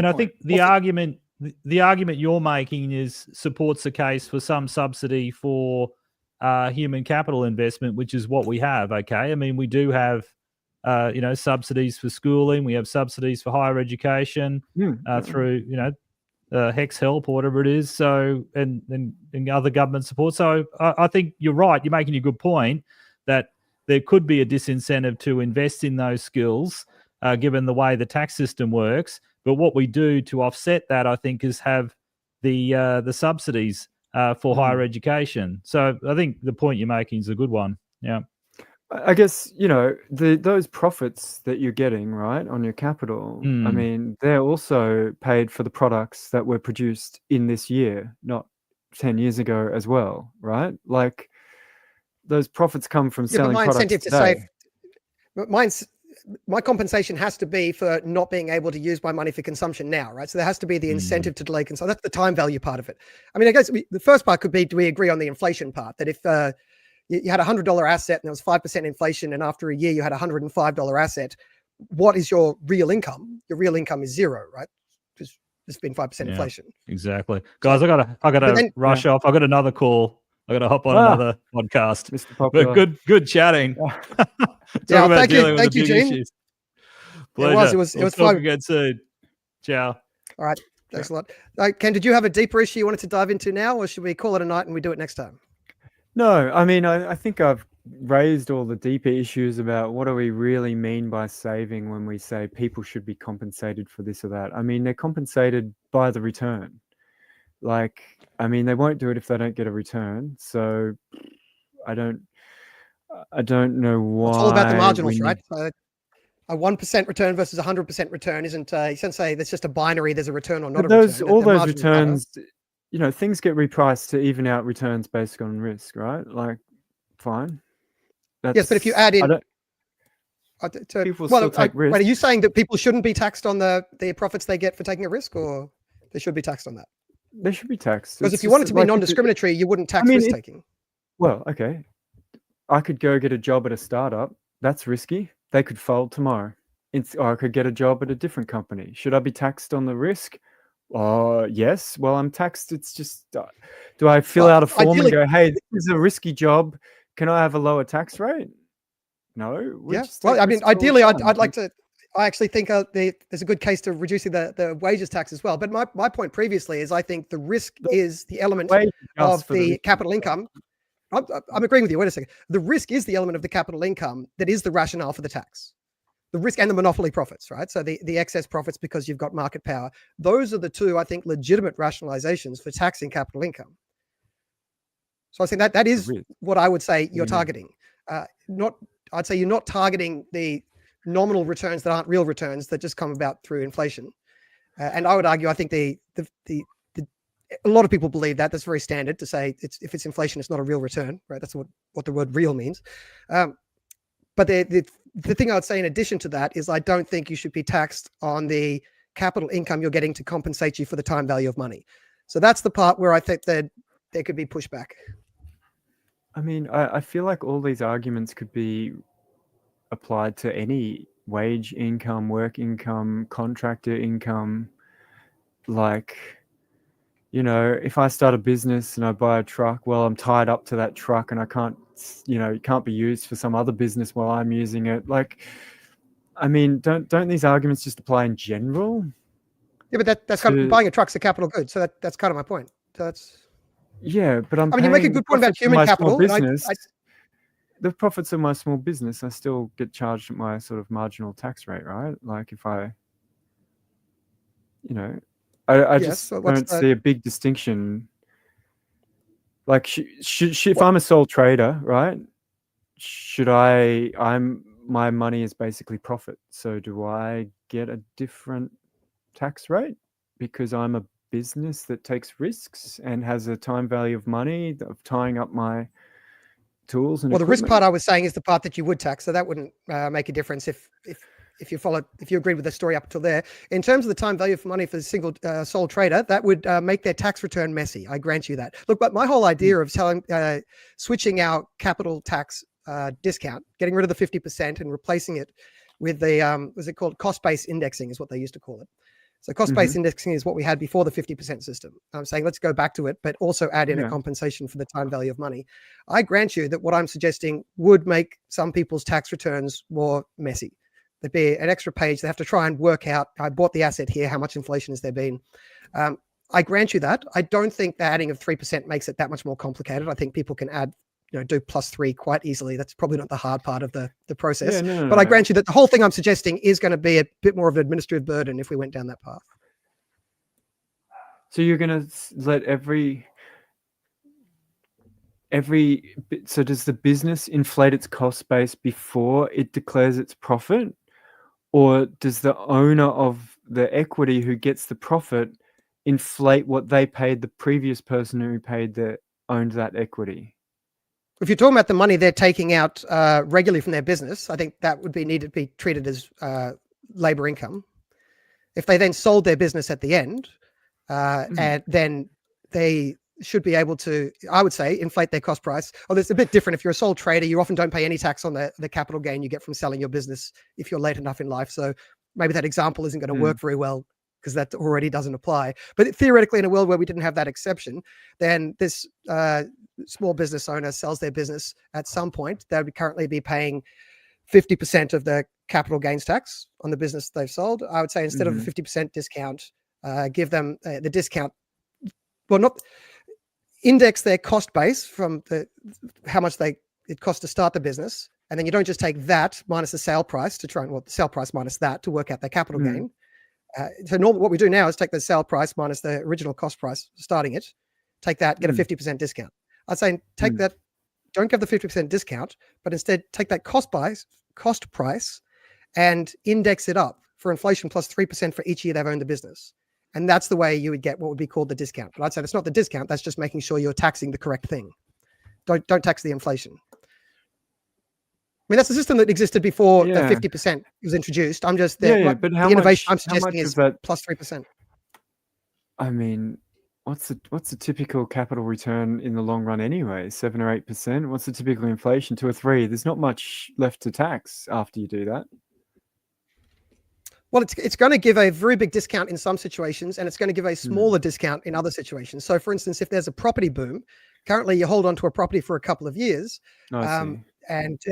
I think the argument you're making supports the case for some subsidy for human capital investment, which is what we have. Okay, I mean, we do have subsidies for schooling. We have subsidies for higher education through Hex Help or whatever it is. So and other government support. So I think you're right. You're making a good point that there could be a disincentive to invest in those skills, given the way the tax system works. But what we do to offset that, I think, is have the subsidies for higher education. So I think the point you're making is a good one. Yeah. I guess, those profits that you're getting, right, on your capital, I mean, they're also paid for the products that were produced in this year, not 10 years ago as well, right? Like, those profits come from selling products today. To save, my compensation has to be for not being able to use my money for consumption now, right? So there has to be the incentive to delay consumption. That's the time value part of it. I mean, I guess the first part could be, do we agree on the inflation part? That if you had a $100 asset and there was 5% inflation, and after a year you had a $105 asset, what is your real income? Your real income is zero, right? Because there's been 5% inflation. Exactly, guys. I gotta rush off. I got another call. I gotta hop on another podcast. But good chatting. Thank you, Gene. Issues. It was fun. Again soon. Ciao. All right, thanks a lot. Ken, did you have a deeper issue you wanted to dive into now, or should we call it a night and we do it next time? No, I mean, I think I've raised all the deeper issues about what do we really mean by saving when we say people should be compensated for this or that. I mean, they're compensated by the return. Like, I mean, they won't do it if they don't get a return. So I don't know why. It's all about the marginals, right? A 1% return versus 100% return isn't, you can't say that's just a binary, there's a return or not a return. All those returns, things get repriced to even out returns based on risk, right? Like, fine. Yes, but if you add in... people still take risk. Wait, are you saying that people shouldn't be taxed on the profits they get for taking a risk, or... They should be taxed on that. They should be taxed. Because if you wanted to be non-discriminatory, you wouldn't tax risk-taking. Well, okay. I could go get a job at a startup. That's risky. They could fold tomorrow. Or I could get a job at a different company. Should I be taxed on the risk? Yes. Well, I'm taxed. It's just, do I fill out a form and go, hey, this is a risky job. Can I have a lower tax rate? No. Well, I mean, ideally, I'd like to. I actually think there's a good case to reducing the wages tax as well. But my point previously is I think the risk is the element of the capital income. I'm agreeing with you. Wait a second. The risk is the element of the capital income that is the rationale for the tax. The risk and the monopoly profits, right? So the excess profits because you've got market power. Those are the two, I think, legitimate rationalizations for taxing capital income. So I think that is what I would say you're targeting. I'd say you're not targeting the nominal returns that aren't real returns that just come about through inflation. And I would argue, I think a lot of people believe that. That's very standard to say if it's inflation, it's not a real return, right? That's what the word real means. But the thing I would say in addition to that is I don't think you should be taxed on the capital income you're getting to compensate you for the time value of money. So that's the part where I think that there could be pushback. I mean, I feel like all these arguments could be applied to any wage income, work income, contractor income. Like, you know, if I start a business and I buy a truck, well, I'm tied up to that truck and I can't, it can't be used for some other business while I'm using it. Like, I mean, don't these arguments just apply in general? Yeah, but that's kind of, buying a truck's a capital good. So that's kind of my point. So that's. Yeah, but I mean, you make a good point about human capital. Business, the profits of my small business, I still get charged at my sort of marginal tax rate, right? Like if I just don't see a big distinction. Like, if I'm a sole trader, right? My money is basically profit. So do I get a different tax rate because I'm a business that takes risks and has a time value of money of tying up my tools and the risk part I was saying is the part that you would tax, so that wouldn't make a difference if you agreed with the story up until there. In terms of the time value for money for a single sole trader, that would make their tax return messy. I grant you that. Look, but my whole idea of switching our capital tax discount, getting rid of the 50% and replacing it with the what's it called, cost-based indexing is what they used to call it. So cost-based indexing is what we had before the 50% system. I'm saying let's go back to it, but also add in a compensation for the time value of money. I grant you that what I'm suggesting would make some people's tax returns more messy. There'd be an extra page. They have to try and work out, I bought the asset here, how much inflation has there been? I grant you that. I don't think the adding of 3% makes it that much more complicated. I think people can add, do +3 quite easily. That's probably not the hard part of the process. But I grant you that the whole thing I'm suggesting is going to be a bit more of an administrative burden if we went down that path. So you're going to let so does the business inflate its cost base before it declares its profit? Or does the owner of the equity who gets the profit inflate what they paid the previous person who owned that equity? If you're talking about the money they're taking out regularly from their business, I think that would need to be treated as labor income. If they then sold their business at the end, and then they should be able to, I would say, inflate their cost price. It's a bit different. If you're a sole trader, you often don't pay any tax on the capital gain you get from selling your business if you're late enough in life. So maybe that example isn't going to work very well because that already doesn't apply. But theoretically, in a world where we didn't have that exception, then this small business owner sells their business at some point, they would currently be paying 50% of the capital gains tax on the business they've sold. I would say instead of a 50% discount, give them the discount. Well, not index their cost base from how much it costs to start the business, and then you don't just take that minus the sale price to the sale price minus that to work out their capital gain. So normally what we do now is take the sale price minus the original cost price starting it, take that, get a 50% discount. I'd say take that, don't give the 50% discount, but instead take that cost price and index it up for inflation plus 3% for each year they've owned the business. And that's the way you would get what would be called the discount. But I'd say that's not the discount. That's just making sure you're taxing the correct thing. Don't tax the inflation. I mean, that's the system that existed before the 50% was introduced. I'm just but the innovation I'm suggesting is plus 3%. I mean, what's the typical capital return in the long run anyway? 7 or 8%. What's the typical inflation? 2 or 3. There's not much left to tax after you do that. Well, it's going to give a very big discount in some situations, and it's going to give a smaller discount in other situations. So, for instance, if there's a property boom, currently you hold on to a property for a couple of years, and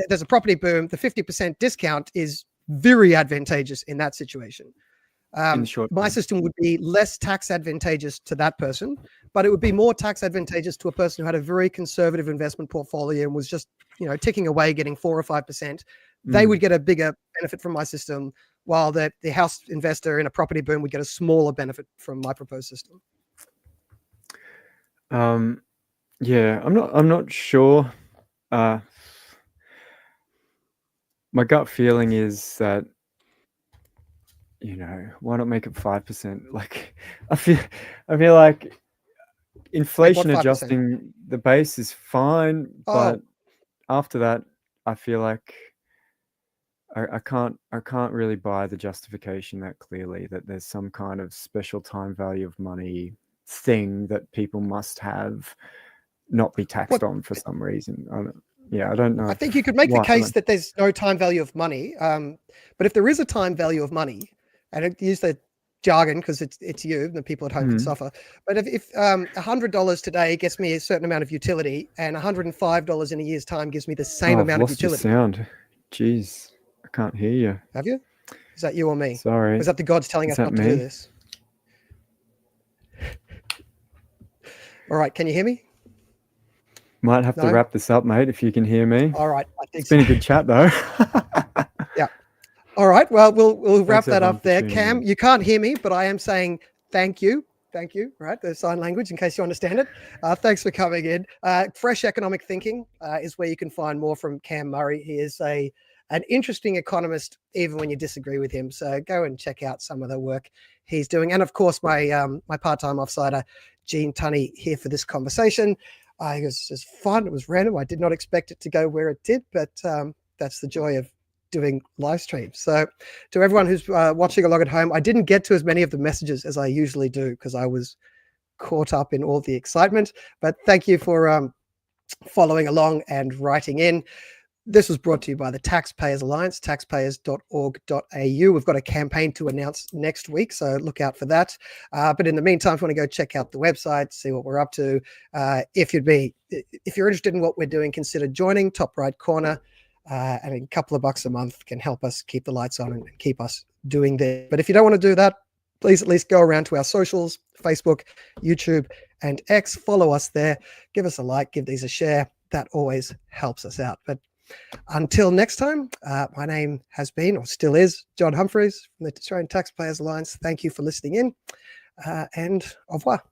there's a property boom, the 50% discount is very advantageous in that situation. My system would be less tax advantageous to that person, but it would be more tax advantageous to a person who had a very conservative investment portfolio and was just, ticking away, getting 4 or 5%. They would get a bigger benefit from my system, while the house investor in a property boom would get a smaller benefit from my proposed system. Yeah, I'm not sure. My gut feeling is that, why not make it 5%? Like, I feel like inflation adjusting the base is fine, but after that, I feel like I can't really buy the justification that clearly that there's some kind of special time value of money thing that people must have, not be taxed on for some reason. I don't know. I think you could make the case that there's no time value of money, but if there is a time value of money, I don't use the jargon because it's you, the people at home can suffer. But if $100 today gets me a certain amount of utility, and $105 in a year's time gives me the same amount of utility. Your sound. Jeez, I can't hear you. Have you? Is that you or me? Sorry. Or is that the gods telling us not to do this? All right, can you hear me? Might have to wrap this up, mate, if you can hear me. All right. I think it's been a good chat, though. Yeah. All right. Well, we'll wrap that up there. Cam, you can't hear me, but I am saying thank you. Thank you. Right. The sign language, in case you understand it. Thanks for coming in. Fresh Economic Thinking is where you can find more from Cam Murray. He is an interesting economist, even when you disagree with him. So go and check out some of the work he's doing. And of course, my part-time offsider, Gene Tunny, here for this conversation. It was just fun. It was random. I did not expect it to go where it did, but that's the joy of doing live streams. So to everyone who's watching along at home, I didn't get to as many of the messages as I usually do because I was caught up in all the excitement. But thank you for following along and writing in. This was brought to you by the Taxpayers Alliance, taxpayers.org.au. We've got a campaign to announce next week, so look out for that. But in the meantime, if you want to go check out the website, see what we're up to, if you're interested in what we're doing, consider joining. Top right corner, and a couple of bucks a month can help us keep the lights on and keep us doing this. But if you don't want to do that, please at least go around to our socials, Facebook, YouTube, and X. Follow us there. Give us a like, give these a share. That always helps us out. But until next time, my name has been, or still is, John Humphreys from the Australian Taxpayers Alliance. Thank you for listening in, and au revoir.